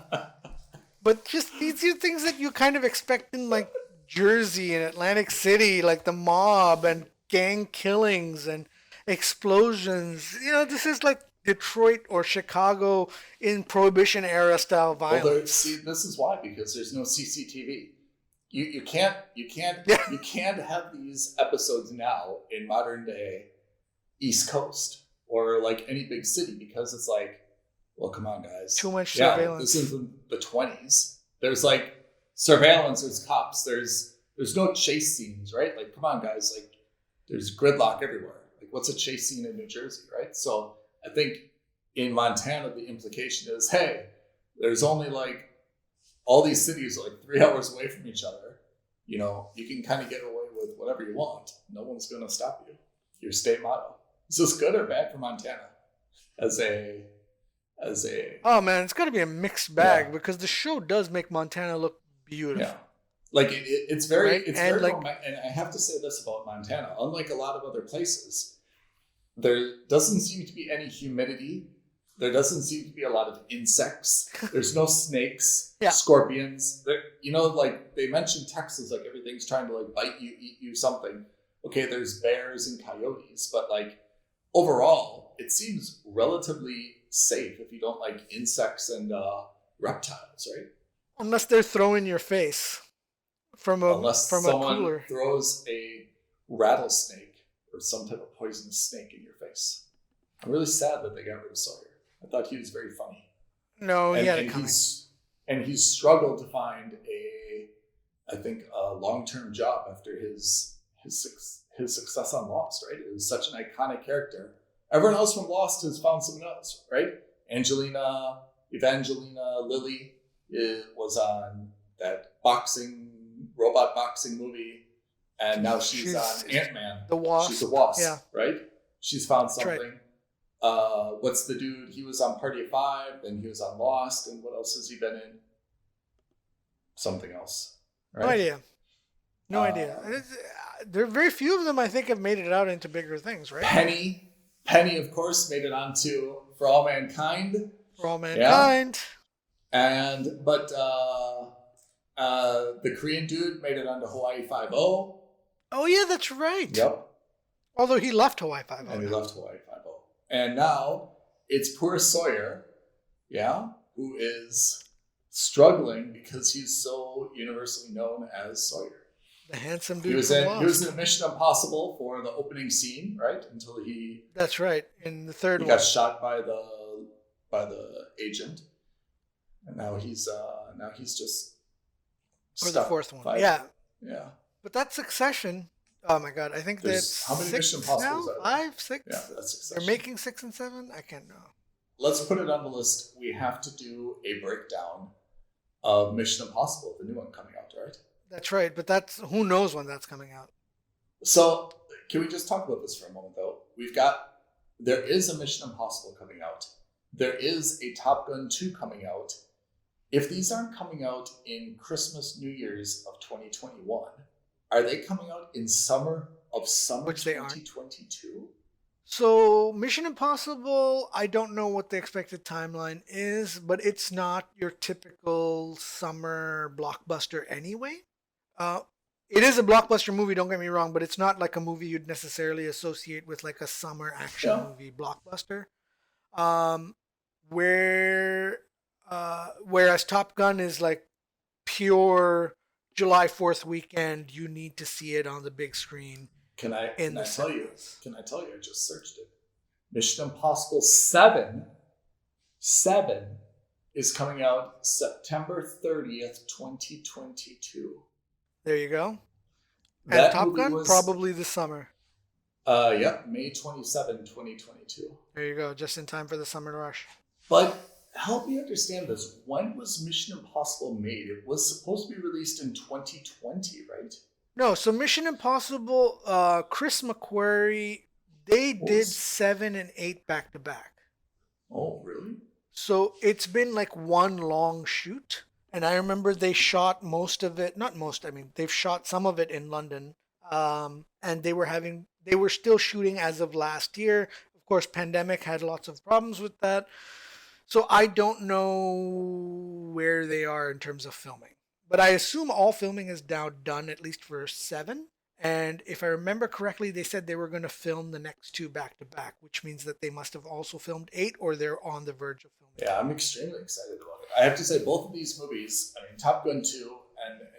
But just these are things that you kind of expect in, like, Jersey and Atlantic City, like the mob and gang killings and explosions. You know, this is like Detroit or Chicago in Prohibition era style violence. Well, see, this is why, because there's no CCTV. You can't have these episodes now in modern day East Coast or like any big city, because it's like, well, come on, guys. Too much surveillance. This is the 20s. There's like surveillance. There's cops. There's no chase scenes, right? Like, come on, guys. Like, there's gridlock everywhere. Like, what's a chase scene in New Jersey, right? So I think in Montana, the implication is, hey, there's only like all these cities are like 3 hours away from each other. You know, you can kind of get away with whatever you want. No one's going to stop you. Your state motto. Is this good or bad for Montana? As a oh man, it's got to be a mixed bag because the show does make Montana look beautiful. Yeah, like it's very, right? it's and very, like, and I have to say this about Montana. Unlike a lot of other places, there doesn't seem to be any humidity. There doesn't seem to be a lot of insects. There's no snakes, scorpions. You know, like they mentioned Texas, like everything's trying to like bite you, eat you, something. Okay, there's bears and coyotes, but like overall, it seems relatively safe if you don't like insects and reptiles, right? Unless they're throwing your face from a cooler. Throws a rattlesnake or some type of poisonous snake in your face. I'm really sad that they got rid of Sawyer. I thought he was very funny. No, he had it coming. And he's struggled to find a long-term job after his success on Lost, right? It was such an iconic character. Everyone else from Lost has found someone else, right? Evangelina Lilly was on that robot boxing movie, and now she's on Ant-Man. The Wasp. She's a Wasp, yeah. Right? She's found something. Right. What's the dude? He was on Party of Five, and he was on Lost, and what else has he been in? Something else. Right? No idea. There are very few of them, I think, have made it out into bigger things, right? Penny, of course, made it onto For All Mankind. For All Mankind. Yeah. But the Korean dude made it onto Hawaii 5-0. Oh, yeah, that's right. Yep. Although he left Hawaii 5-0. And he left Hawaii 5-0. And now it's poor Sawyer, who is struggling because he's so universally known as Sawyer. The handsome dude. He was in Mission Impossible for the opening scene, right? Until he. That's right. In the third one, he got shot by the agent, and now he's just. Or the fourth one, yeah. But that's Succession. Oh my God! I think that's how many Mission Impossibles now? are there? 5, 6. Yeah, that's Succession. They're making 6 and 7. I can't know. Let's put it on the list. We have to do a breakdown of Mission Impossible, the new one coming out, right? That's right, but who knows when that's coming out. So, can we just talk about this for a moment, though? We've got there is a Mission Impossible coming out. There is a Top Gun 2 coming out. If these aren't coming out in Christmas, New Year's of 2021, are they coming out in summer Which they aren't. 2022? So Mission Impossible, I don't know what the expected timeline is, but it's not your typical summer blockbuster anyway. It is a blockbuster movie, don't get me wrong, but it's not like a movie you'd necessarily associate with like a summer action movie blockbuster. Whereas Top Gun is like pure July 4th weekend, you need to see it on the big screen. Can I tell you? I just searched it. Mission Impossible 7 is coming out September 30th, 2022. There you go. And That Top movie Gun, was, probably this summer. Yep, May 27, 2022. There you go, just in time for the summer rush. But help me understand this. When was Mission Impossible made? It was supposed to be released in 2020, right? No, so Mission Impossible, Chris McQuarrie, they did 7 and 8 back to back. Oh, really? So it's been like one long shoot. And I remember they shot most of it, they've shot some of it in London. And they were still shooting as of last year. Of course, pandemic had lots of problems with that. So I don't know where they are in terms of filming. But I assume all filming is now done, at least for 7. And if I remember correctly, they said they were going to film the next 2 back to back, which means that they must have also filmed 8, or they're on the verge of filming. Yeah, I'm extremely excited about it. I have to say, both of these movies, I mean, Top Gun 2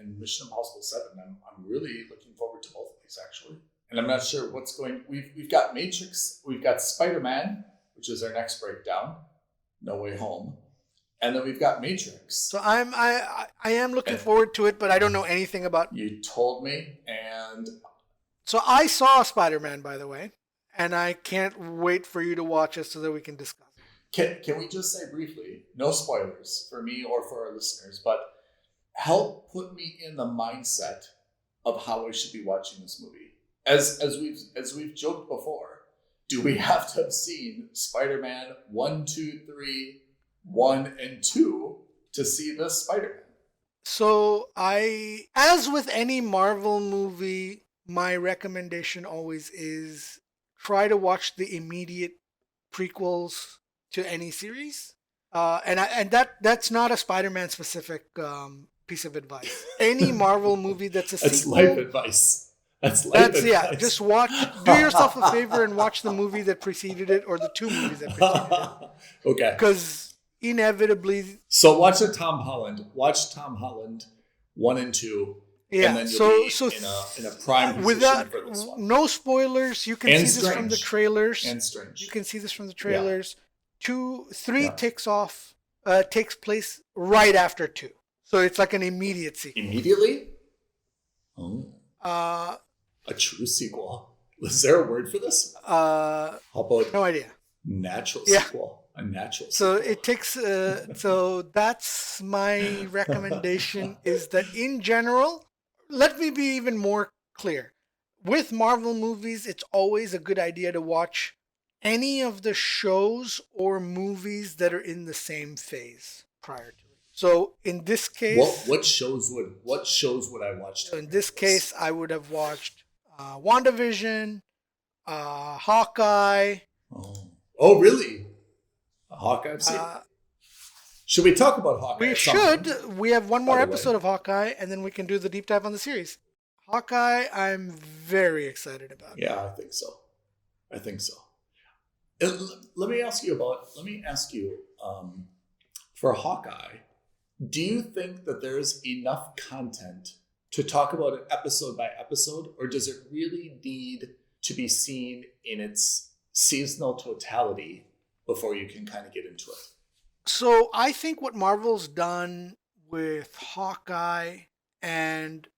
and Mission Impossible 7, I'm really looking forward to both of these, actually. And I'm not sure what's going... We've got Matrix, we've got Spider-Man, which is our next breakdown, No Way Home. And then we've got Matrix. So I am looking forward to it, but I don't know anything about... You told me, and... So I saw Spider-Man, by the way, and I can't wait for you to watch it so that we can discuss it. Can we just say briefly, no spoilers for me or for our listeners, but help put me in the mindset of how I should be watching this movie. As we've joked before, do we have to have seen Spider-Man 1, 2, 3, 1, and 2 to see this Spider-Man? So as with any Marvel movie, my recommendation always is try to watch the immediate prequels to any series. And that's not a Spider-Man specific piece of advice. Any Marvel movie that's a sequel. That's life advice. That's advice. Yeah, just do yourself a favor and watch the movie that preceded it, or the 2 movies that preceded it. Okay. Because inevitably... So watch Tom Holland 1 and 2. Yeah, and then you'll be in a prime position without for this one. No spoilers. You can And see this Strange. from the trailers. And Strange. You can see this from the trailers. 2, 3 Yeah. takes place right after 2. So it's like an immediate sequel. Immediately? Oh. A true sequel. Is there a word for this? How about No idea. natural Yeah. sequel? A natural So sequel. it takes. So that's my recommendation. Is that in general? Let me be even more clear. With Marvel movies, it's always a good idea to watch any of the shows or movies that are in the same phase prior to it. So in this case, What shows would I watch? so in this case, I would have watched WandaVision, Hawkeye. Oh, really? Hawkeye? Should we talk about Hawkeye? We should. We have one more episode of Hawkeye, and then we can do the deep dive on the series. Hawkeye, I'm very excited about. Yeah, I think so. Let me ask you, for Hawkeye, do you think that there's enough content to talk about it episode by episode, or does it really need to be seen in its seasonal totality before you can kind of get into it? So I think what Marvel's done with Hawkeye, and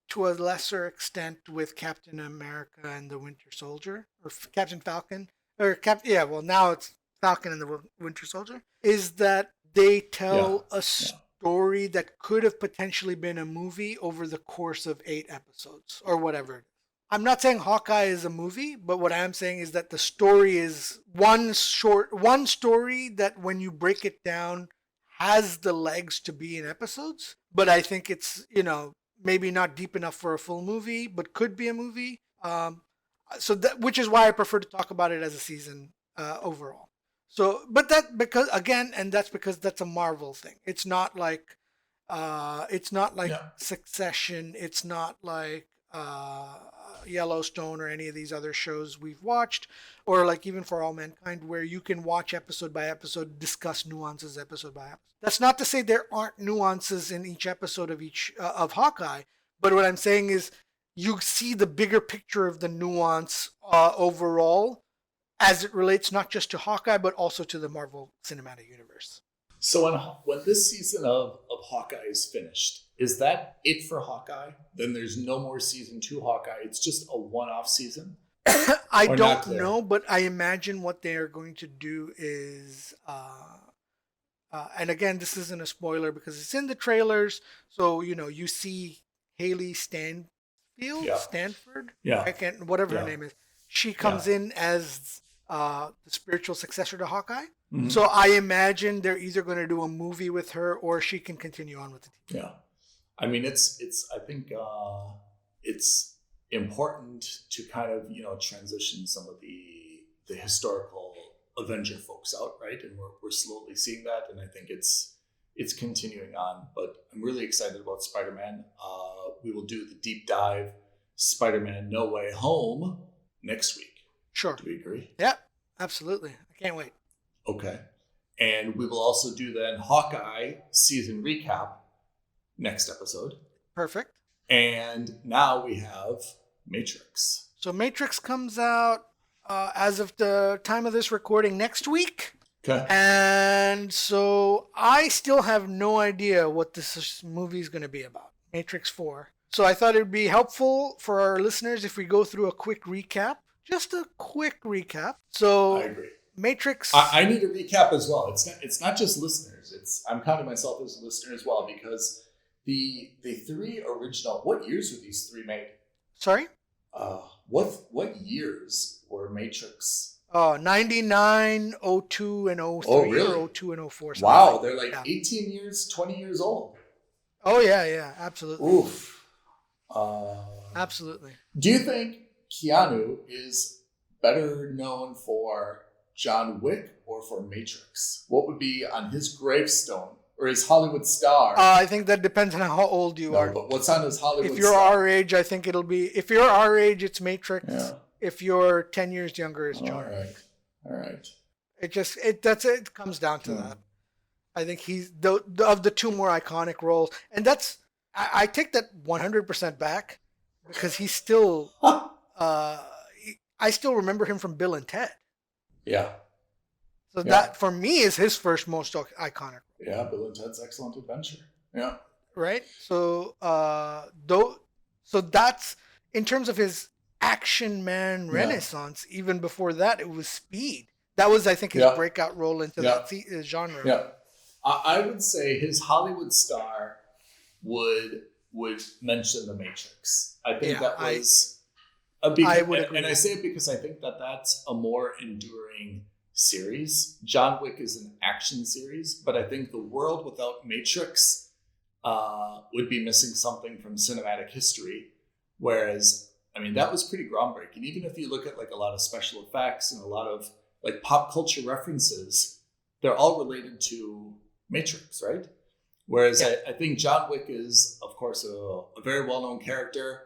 to a lesser extent with Captain America and the Winter Soldier, or Captain Falcon, now it's Falcon and the Winter Soldier, is that they tell a story that could have potentially been a movie over the course of 8 episodes or whatever. I'm not saying Hawkeye is a movie, but what I am saying is that the story is one story that when you break it down has the legs to be in episodes. But I think it's, maybe not deep enough for a full movie, but could be a movie. So that, which is why I prefer to talk about it as a season overall. So, but that because again, and that's because that's a Marvel thing. It's not like Yeah. Succession. It's not like Yellowstone or any of these other shows we've watched, or like even For All Mankind, where you can watch episode by episode, discuss nuances episode by episode. That's not to say there aren't nuances in each episode of each of Hawkeye, but what I'm saying is you see the bigger picture of the nuance overall as it relates not just to Hawkeye but also to the Marvel Cinematic Universe. So when this season of Hawkeye is finished, is that it for Hawkeye? Then there's no more season 2 Hawkeye. It's just a one-off season? I Or not don't clear? know, but I imagine what they are going to do is, and again, this isn't a spoiler because it's in the trailers. So you see Haley Stanford. Yeah. I can't, whatever her Yeah. name is. She comes in as the spiritual successor to Hawkeye. Mhm. So I imagine they're either going to do a movie with her or she can continue on with the team. Yeah. I mean, it's I think it's important to kind of, transition some of the historical Avenger folks out, right? And we're slowly seeing that. And I think it's continuing on, but I'm really excited about Spider-Man. We will do the deep dive Spider-Man No Way Home next week. Sure. Do we agree? Yeah, absolutely. I can't wait. Okay. And we will also do then Hawkeye season recap next episode. Perfect. And now we have Matrix. So Matrix comes out as of the time of this recording next week. Okay. And so I still have no idea what this movie is going to be about. Matrix 4. So I thought it would be helpful for our listeners if we go through a quick recap. Just a quick recap. So I agree. Matrix. I need a recap as well. It's not just listeners. I'm counting myself as a listener as well because the three original. What years were these three made? Sorry? What years were Matrix? 99, 02, and 03, Oh, really? or 02 and 04. Wow, they're like that. 18 years, 20 years old. Oh, yeah, absolutely. Oof. Absolutely. Do you think Keanu is better known for John Wick or for Matrix? What would be on his gravestone or his Hollywood star? I think that depends on how old you are. But what's on his Hollywood If you're star? our age, I think it'll be. If you're our age, it's Matrix. Yeah. If you're 10 years younger, it's John. All right. It comes down to that. I think he's of the two more iconic roles, and that's I take that 100% back because he's still. I still remember him from Bill and Ted. Yeah. So that for me is his first most iconic. Yeah, Bill and Ted's Excellent Adventure. Yeah. Right. So so that's in terms of his action man renaissance. Even before that, it was Speed. That was, I think, his breakout role into that genre. Yeah. I would say his Hollywood star would mention The Matrix. I think that was I would agree. And I say it because I think that that's a more enduring series. John Wick is an action series, but I think the world without Matrix would be missing something from cinematic history. Whereas, I mean, that was pretty groundbreaking. Even if you look at like a lot of special effects and a lot of like pop culture references, they're all related to Matrix, right? Whereas I think John Wick is, of course, a very well-known character.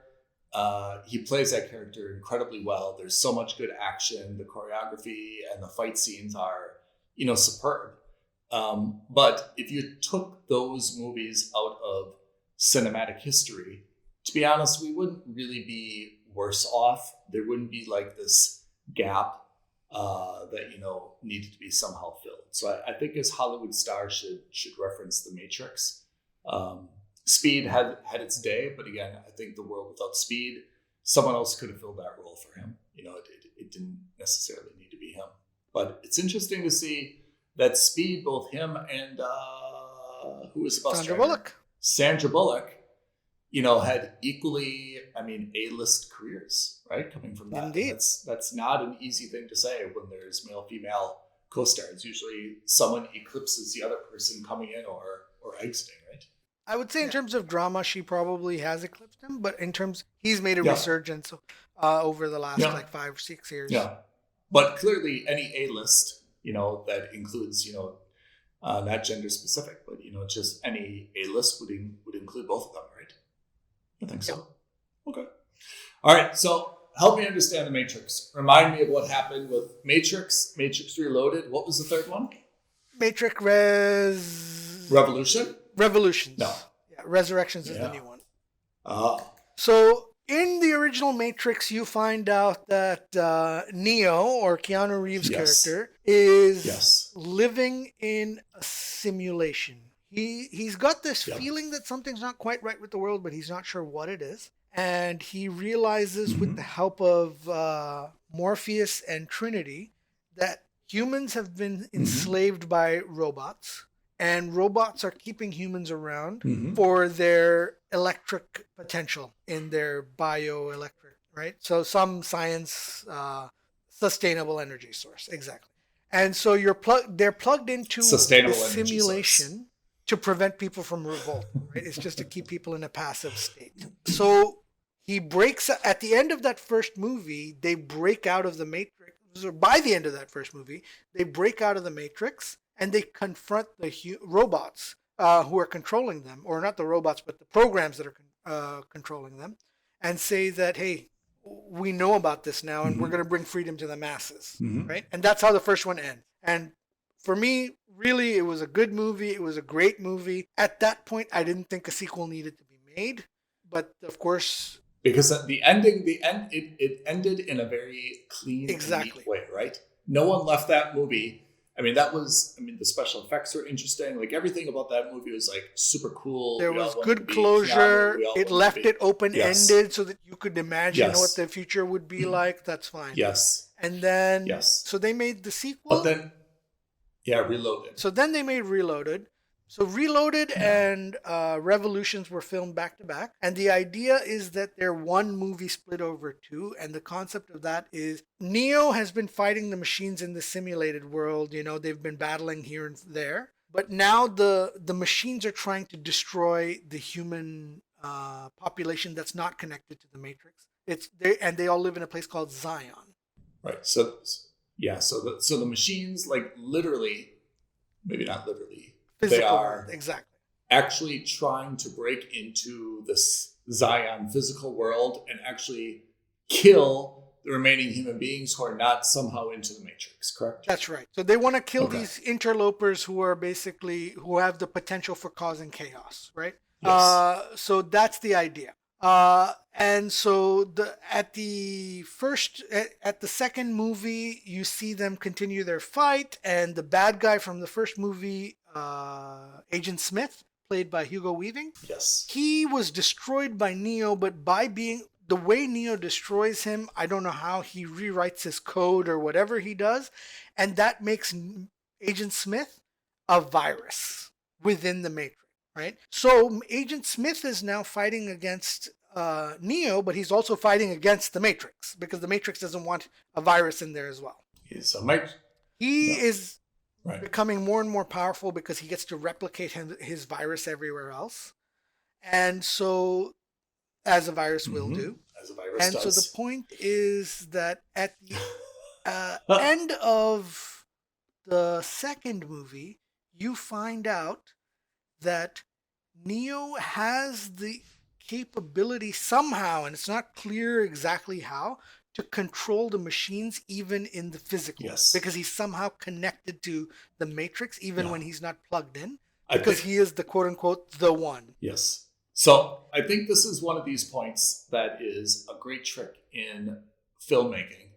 He plays that character incredibly well. There's so much good action. The choreography and the fight scenes are, superb. But if you took those movies out of cinematic history, to be honest, we wouldn't really be worse off. There wouldn't be like this gap that needed to be somehow filled. So I think his Hollywood star should reference The Matrix. Speed had its day, but again, I think the world without Speed, someone else could have filled that role for him. It didn't necessarily need to be him. But it's interesting to see that Speed, both him and who was the bus driver? Sandra Bullock, had equally, A-list careers, right? Coming from that. Indeed. That's not an easy thing to say when there's male-female co-stars. Usually someone eclipses the other person coming in or exiting, right? I would say in terms of drama, she probably has eclipsed him, but in terms, he's made a resurgence over the last 5 or 6 years. Yeah. But clearly any A-list, that includes, not gender specific, but, just any A-list would include both of them, right? I think so. Yeah. Okay. All right. So help me understand the Matrix. Remind me of what happened with Matrix Reloaded. What was the third one? Matrix Revolution? Revolutions. No. Yeah, Resurrections is the new one. Oh. So in the original Matrix, you find out that Neo, or Keanu Reeves' character, is living in a simulation. He's got this feeling that something's not quite right with the world, but he's not sure what it is. And he realizes with the help of Morpheus and Trinity that humans have been enslaved by robots. And robots are keeping humans around for their electric potential in their bioelectric, right? So some science, sustainable energy source, exactly. And so they're plugged into sustainable the simulation to prevent people from revolt, right? It's just to keep people in a passive state. So he breaks, at the end of that first movie, they break out of the Matrix, or by the end of that first movie, they break out of the Matrix, and they confront the robots who are controlling them, or not the robots, but the programs that are controlling them, and say that, hey, we know about this now, and we're going to bring freedom to the masses, right? And that's how the first one ends. And for me, really, it was a good movie. It was a great movie. At that point, I didn't think a sequel needed to be made, but of course, because it ended in a very clean, neat way, right? No one left that movie. The special effects were interesting. Like, everything about that movie was like super cool. There was good closure. It left it open-ended so that you could imagine what the future would be like. That's fine. Yes. And then, so they made the sequel. But then, Reloaded. So then they made Reloaded. So Reloaded and Revolutions were filmed back to back. And the idea is that they're one movie split over two. And the concept of that is Neo has been fighting the machines in the simulated world. They've been battling here and there. But now the machines are trying to destroy the human population that's not connected to the Matrix. And they all live in a place called Zion. Right. So the machines, like, literally, maybe not literally, Physical they are world, exactly actually trying to break into this Zion physical world and actually kill the remaining human beings who are not somehow into the Matrix, correct? That's right. So they want to kill these interlopers who have the potential for causing chaos, right? Yes. So that's the idea. And so at the second movie, you see them continue their fight, and the bad guy from the first movie, Agent Smith, played by Hugo Weaving. Yes. He was destroyed by Neo, but the way Neo destroys him, I don't know how he rewrites his code or whatever he does, and that makes Agent Smith a virus within the Matrix, right? So Agent Smith is now fighting against Neo, but he's also fighting against the Matrix because the Matrix doesn't want a virus in there as well. He is becoming more and more powerful because he gets to replicate his virus everywhere else. And so, as a virus will do. As a virus does. So the point is that at the end of the second movie, you find out that Neo has the capability somehow, and it's not clear exactly how, to control the machines even in the physical. Yes. Because he's somehow connected to the Matrix even when he's not plugged in. Because he is the quote-unquote the one. Yes. So I think this is one of these points that is a great trick in filmmaking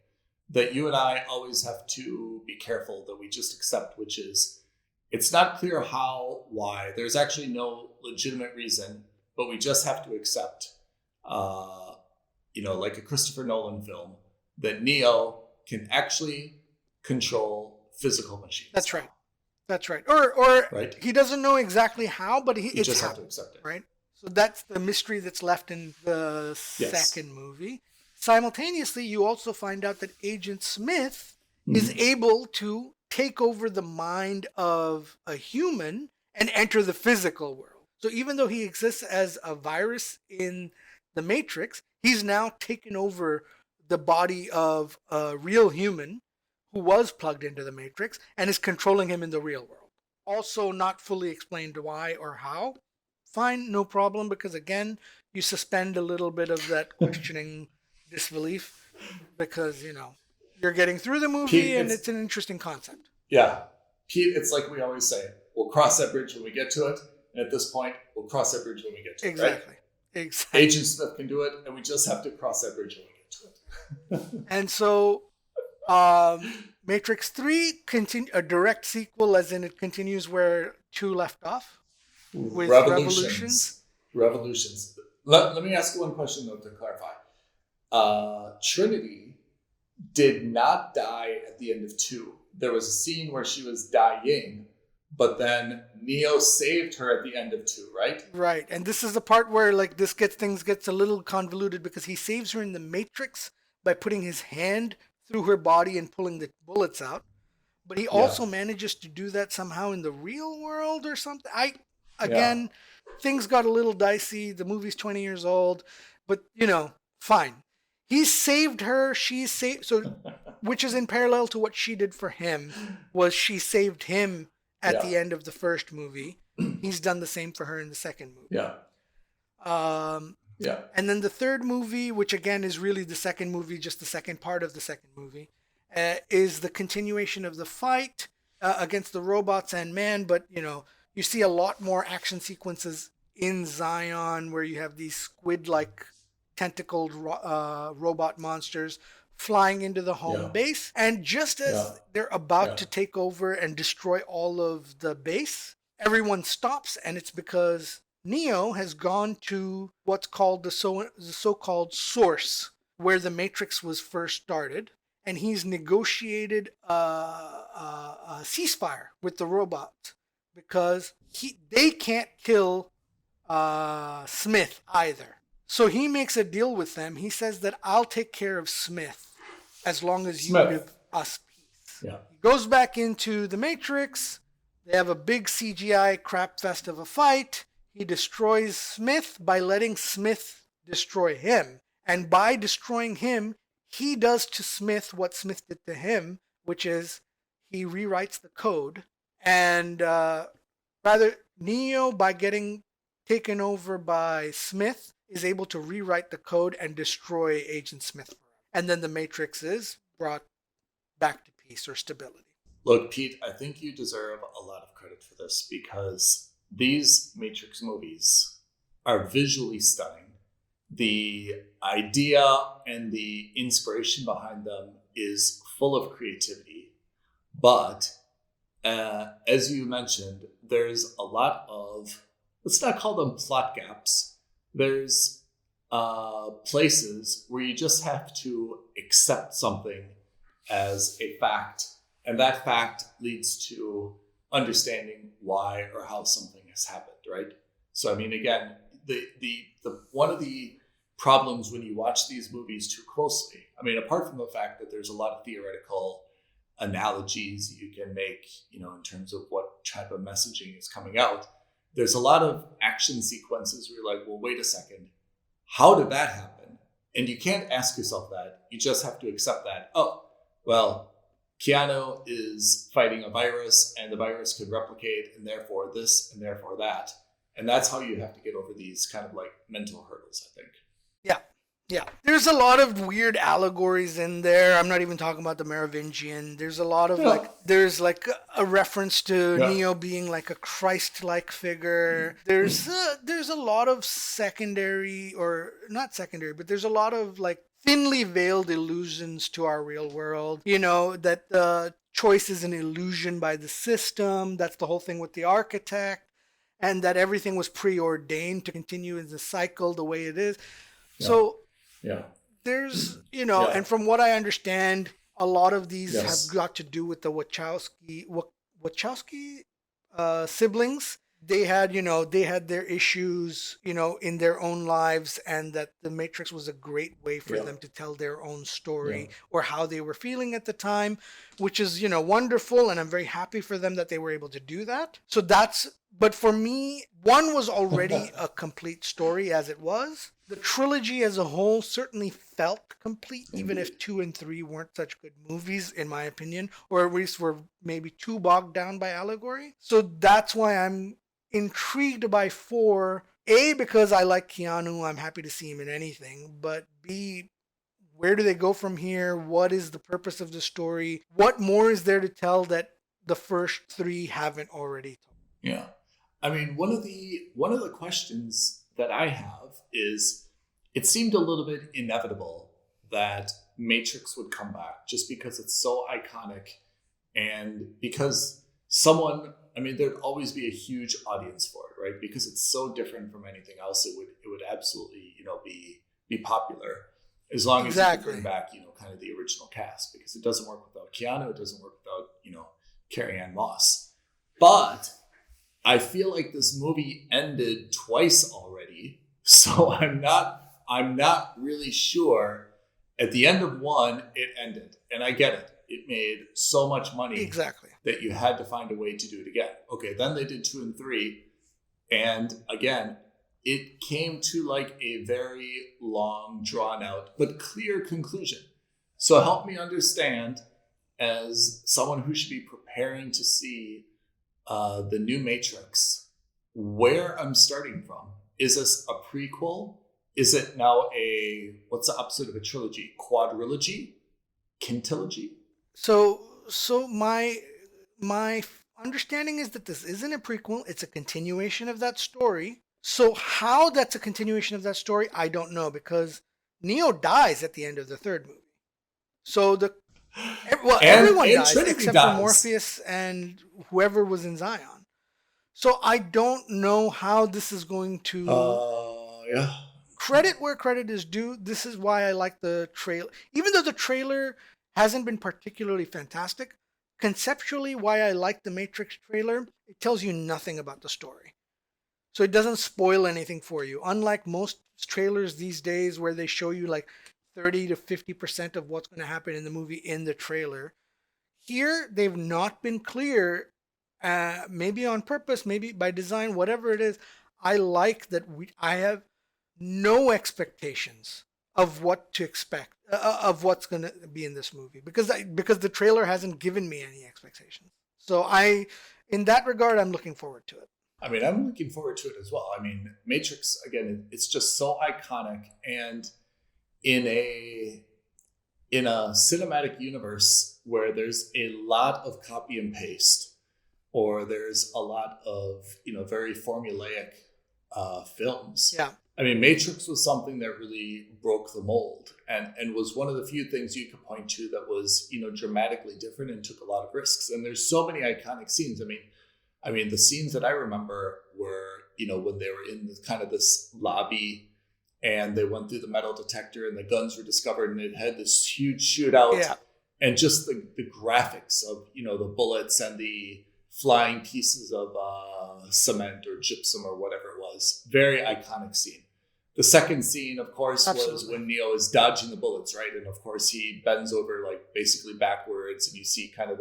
that you and I always have to be careful that we just accept, which is it's not clear how, why. There's actually no legitimate reason, but we just have to accept, like a Christopher Nolan film, that Neo can actually control physical machines. That's right. Or right? He doesn't know exactly how, but you just have to accept it. Right? So that's the mystery that's left in the second movie. simultaneously, you also find out that Agent Smith is able to take over the mind of a human and enter the physical world. So even though he exists as a virus in the Matrix, he's now taken over the body of a real human who was plugged into the Matrix and is controlling him in the real world. Also, not fully explained why or how. Fine, no problem, because again, you suspend a little bit of that questioning disbelief because, you're getting through the movie Pete, and it's an interesting concept. Yeah. Pete, it's like we always say, we'll cross that bridge when we get to it. And at this point, we'll cross that bridge when we get to it. Right? Exactly. Agent Smith can do it, and we just have to cross that bridge when we get to it. And so, Matrix 3, a direct sequel, as in it continues where 2 left off. With Revolutions. Let me ask you one question, though, to clarify. Trinity did not die at the end of 2. There was a scene where she was dying, but then Neo saved her at the end of 2, right? Right. And this is the part where things gets a little convoluted because he saves her in the Matrix by putting his hand through her body and pulling the bullets out. But he also manages to do that somehow in the real world or something. Things got a little dicey. The movie's 20 years old, but fine. He saved her. She's saved. So, which is in parallel to what she did for him, was she saved him at the end of the first movie. He's done the same for her in the second movie. And then the third movie, which again is really the second movie, just the second part of the second movie, is the continuation of the fight against the robots and man. But, you see a lot more action sequences in Zion where you have these squid-like tentacled robot monsters flying into the home base. And just as they're about to take over and destroy all of the base, everyone stops, and it's because Neo has gone to what's called the so-called source, where the Matrix was first started, and he's negotiated a ceasefire with the robots because they can't kill Smith either. So he makes a deal with them. He says that I'll take care of Smith as long as you give us peace. Yeah. He goes back into the Matrix. They have a big CGI crap fest of a fight. He destroys Smith by letting Smith destroy him. And by destroying him, he does to Smith what Smith did to him, which is he rewrites the code. And Neo, by getting taken over by Smith, is able to rewrite the code and destroy Agent Smith. And then the Matrix is brought back to peace or stability. Look, Pete, I think you deserve a lot of credit for this because these Matrix movies are visually stunning. The idea and the inspiration behind them is full of creativity. But as you mentioned, there's a lot of, let's not call them plot gaps. There's places where you just have to accept something as a fact, and that fact leads to understanding why or how something has happened, right? So, I mean, again, the one of the problems when you watch these movies too closely, I mean, apart from the fact that there's a lot of theoretical analogies you can make, in terms of what type of messaging is coming out, there's a lot of action sequences where you're like, well, wait a second, how did that happen? And you can't ask yourself that. You just have to accept that. Oh, well, Keanu is fighting a virus and the virus could replicate and therefore this and therefore that. And that's how you have to get over these kind of like mental hurdles, I think. Yeah. There's a lot of weird allegories in there. I'm not even talking about the Merovingian. There's a lot of there's like a reference to Neo being like a Christ-like figure. There's a lot of secondary, or not secondary, but there's a lot of like thinly veiled illusions to our real world. That the choice is an illusion by the system. That's the whole thing with the architect. And that everything was preordained to continue in the cycle the way it is. Yeah. So there's, and from what I understand, a lot of these have got to do with the Wachowski siblings. they had, they had their issues, in their own lives, and that the Matrix was a great way for Yeah. them to tell their own Yeah. story or how they were feeling at the time, which is, wonderful. And I'm very happy for them that they were able to do that. So but for me, one was already a complete story as it was. The trilogy as a whole certainly felt complete, even if 2 and 3 weren't such good movies, in my opinion, or at least were maybe too bogged down by allegory. So that's why I'm intrigued by 4. A, because I like Keanu, I'm happy to see him in anything. But B, where do they go from here? What is the purpose of the story? What more is there to tell that the first 3 haven't already told? Yeah. I mean, one of the questions that I have is, it seemed a little bit inevitable that Matrix would come back just because it's so iconic, and because there'd always be a huge audience for it, right? Because it's so different from anything else, it would absolutely, be popular, as long as you can bring back, kind of the original cast, because it doesn't work without Keanu, it doesn't work without, Carrie-Anne Moss. But I feel like this movie ended twice already, so I'm not really sure. At the end of 1, it ended, and I get it. It made so much money that you had to find a way to do it again. Okay, then they did 2 and 3, and again, it came to like a very long, drawn out, but clear conclusion. So help me understand, as someone who should be preparing to see the new Matrix, where I'm starting from. Is this a prequel? Is it now what's the opposite of a trilogy? Quadrilogy? Quintilogy? So my understanding is that this isn't a prequel, it's a continuation of that story. So how that's a continuation of that story, I don't know, because Neo dies at the end of the 3rd movie. So everyone dies except for Morpheus and whoever was in Zion. So I don't know how this is going to credit where credit is due. This is why I like the trailer. Even though the trailer hasn't been particularly fantastic, conceptually why I like the Matrix trailer, it tells you nothing about the story. So it doesn't spoil anything for you. Unlike most trailers these days where they show you like 30 to 50% of what's going to happen in the movie in the trailer. Here, they've not been clear, maybe on purpose, maybe by design, whatever it is. I like that I have no expectations of what to expect, of what's going to be in this movie, because the trailer hasn't given me any expectations. So in that regard, I'm looking forward to it. I mean, I'm looking forward to it as well. I mean, Matrix, again, it's just so iconic, and in a cinematic universe where there's a lot of copy and paste, or there's a lot of very formulaic films. Yeah. I mean, Matrix was something that really broke the mold, and was one of the few things you could point to that was dramatically different and took a lot of risks. And there's so many iconic scenes. I mean, the scenes that I remember were when they were in kind of this lobby, and they went through the metal detector and the guns were discovered, and it had this huge shootout. Yeah. And just the graphics of, the bullets and the flying pieces of cement or gypsum or whatever it was. Very iconic scene. The second scene, of course, was when Neo is dodging the bullets, right? And of course, he bends over like basically backwards, and you see kind of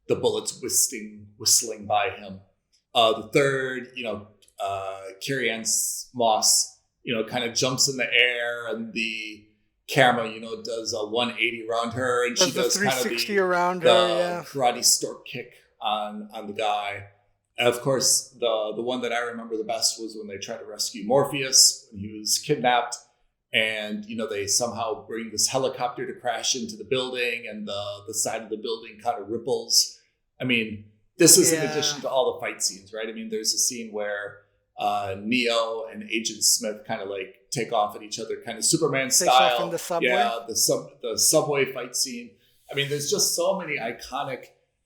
the bullets whistling by him. The third, Carrie-Anne Moss, kind of jumps in the air, and the camera, does a 180 around her, and she does 360 kind of around the her, yeah. karate stork kick on the guy. And of course, the one that I remember the best was when they tried to rescue Morpheus when he was kidnapped, and they somehow bring this helicopter to crash into the building, and the side of the building kind of ripples. I mean, this is in addition to all the fight scenes, right? I mean, there's a scene where Neo and Agent Smith kind of like take off at each other, kind of Superman style. Off in the subway. Yeah, the subway fight scene. I mean, there's just so many iconic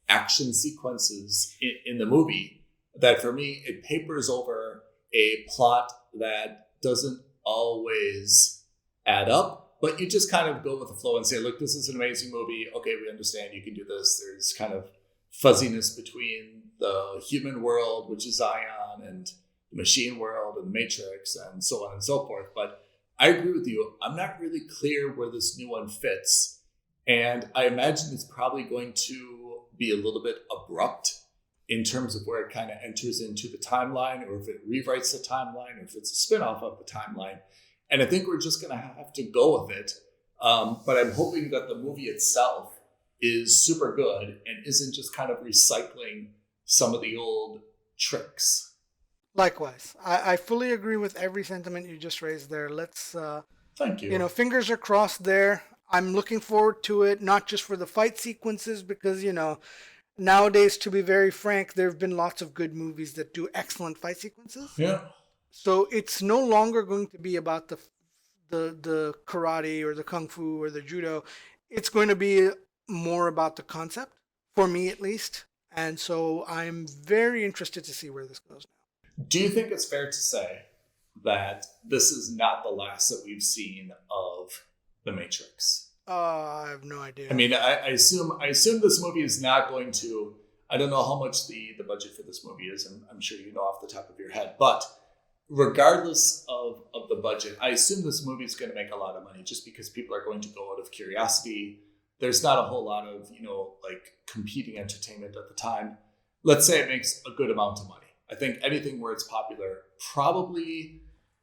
action sequences in the movie that for me, it papers over a plot that doesn't always add up, but you just kind of go with the flow and say, look, this is an amazing movie. Okay, we understand you can do this. There's kind of fuzziness between the human world, which is Zion, and the machine world and the Matrix, and so on and so forth. But I agree with you. I'm not really clear where this new one fits. And I imagine it's probably going to be a little bit abrupt in terms of where it kind of enters into the timeline, or if it rewrites the timeline, or if it's a spinoff of the timeline. And I think we're just going to have to go with it. But I'm hoping that the movie itself is super good and isn't just kind of recycling some of the old tricks. Likewise, I fully agree with every sentiment you just raised there. Let's, Thank you. Fingers are crossed there. I'm looking forward to it, not just for the fight sequences, because, nowadays, to be very frank, there have been lots of good movies that do excellent fight sequences. Yeah. So it's no longer going to be about the karate or the kung fu or the judo. It's going to be more about the concept, for me at least. And so I'm very interested to see where this goes now. Do you think it's fair to say that this is not the last that we've seen of The Matrix? I have no idea. I mean, I assume this movie is not going to. I don't know how much the budget for this movie is, and I'm sure you know off the top of your head. But regardless of the budget, I assume this movie is going to make a lot of money just because people are going to go out of curiosity. There's not a whole lot of competing entertainment at the time. Let's say it makes a good amount of money. I think anything where it's popular probably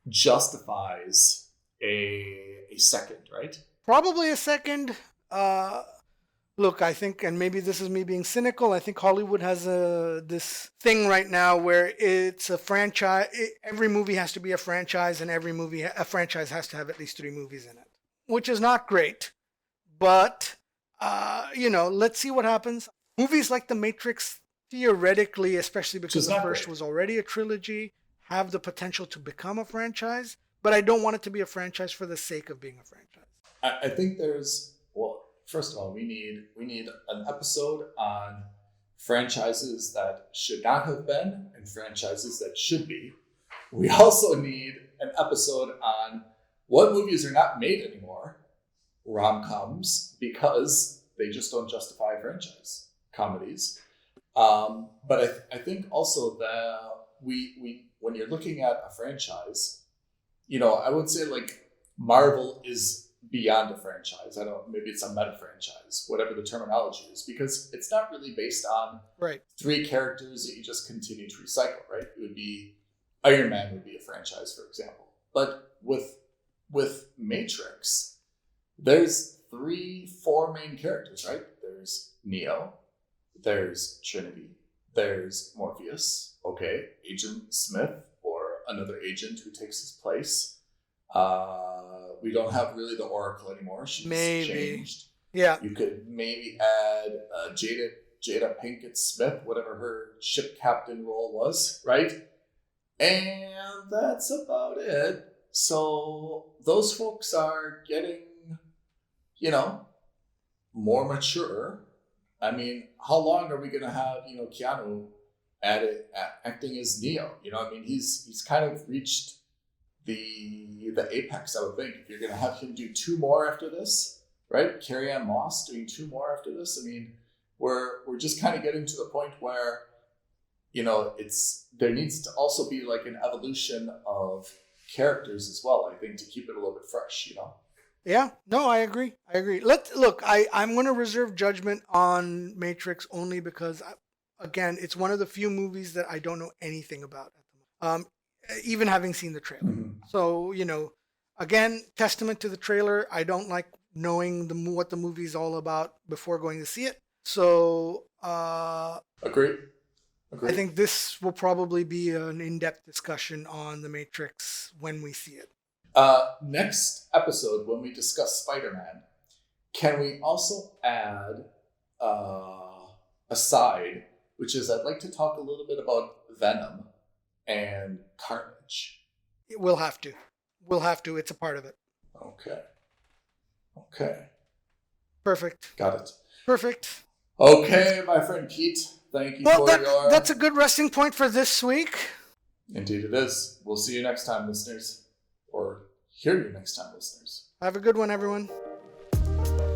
justifies a second, right? Probably a second. Look, I think, and maybe this is me being cynical, I think Hollywood has this thing right now where it's a franchise. Every movie has to be a franchise, and a franchise has to have at least 3 movies in it, which is not great. But, let's see what happens. Movies like The Matrix, theoretically, especially because the first was already a trilogy, have the potential to become a franchise, but I don't want it to be a franchise for the sake of being a franchise. I think first of all, we need an episode on franchises that should not have been and franchises that should be. We also need an episode on what movies are not made anymore, rom-coms, because they just don't justify a franchise, comedies. But I think also that we when you're looking at a franchise, I would say like Marvel is beyond a franchise. Maybe it's a meta franchise, whatever the terminology is, because it's not really based on 3 characters that you just continue to recycle, right? It would be Iron Man would be a franchise, for example. But with Matrix, there's 4 main characters, right? There's Neo, there's Trinity, there's Morpheus, okay, Agent Smith, or another agent who takes his place. We don't have really the Oracle anymore. She's changed. Yeah. You could maybe add Jada Pinkett Smith, whatever her ship captain role was, right? And that's about it. So those folks are getting, more mature. I mean, how long are we going to have, Keanu acting as Neo? He's kind of reached the apex, I would think. If you're going to have him do 2 more after this, right? Carrie-Anne Moss doing 2 more after this. I mean, we're just kind of getting to the point where, there needs to also be like an evolution of characters as well, I think, to keep it a little bit fresh, Yeah, no, I agree. I'm going to reserve judgment on Matrix only because, again, it's one of the few movies that I don't know anything about. Even having seen the trailer. Mm-hmm. So, again, testament to the trailer. I don't like knowing what the movie's all about before going to see it. So, Agreed. I think this will probably be an in-depth discussion on The Matrix when we see it. Next episode, when we discuss Spider-Man, can we also add a side, which is I'd like to talk a little bit about Venom and Carnage. We'll have to. It's a part of it. Okay. Perfect. Got it. Perfect. Okay, my friend Pete. Thank you that's a good resting point for this week. Indeed it is. We'll see you next time, listeners. Or hear you next time, listeners. Have a good one, everyone.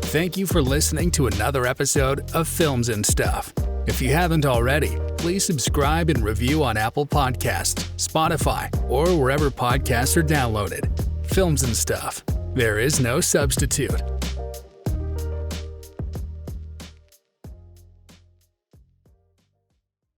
Thank you for listening to another episode of Films and Stuff. If you haven't already, please subscribe and review on Apple Podcasts, Spotify, or wherever podcasts are downloaded. Films and Stuff. There is no substitute.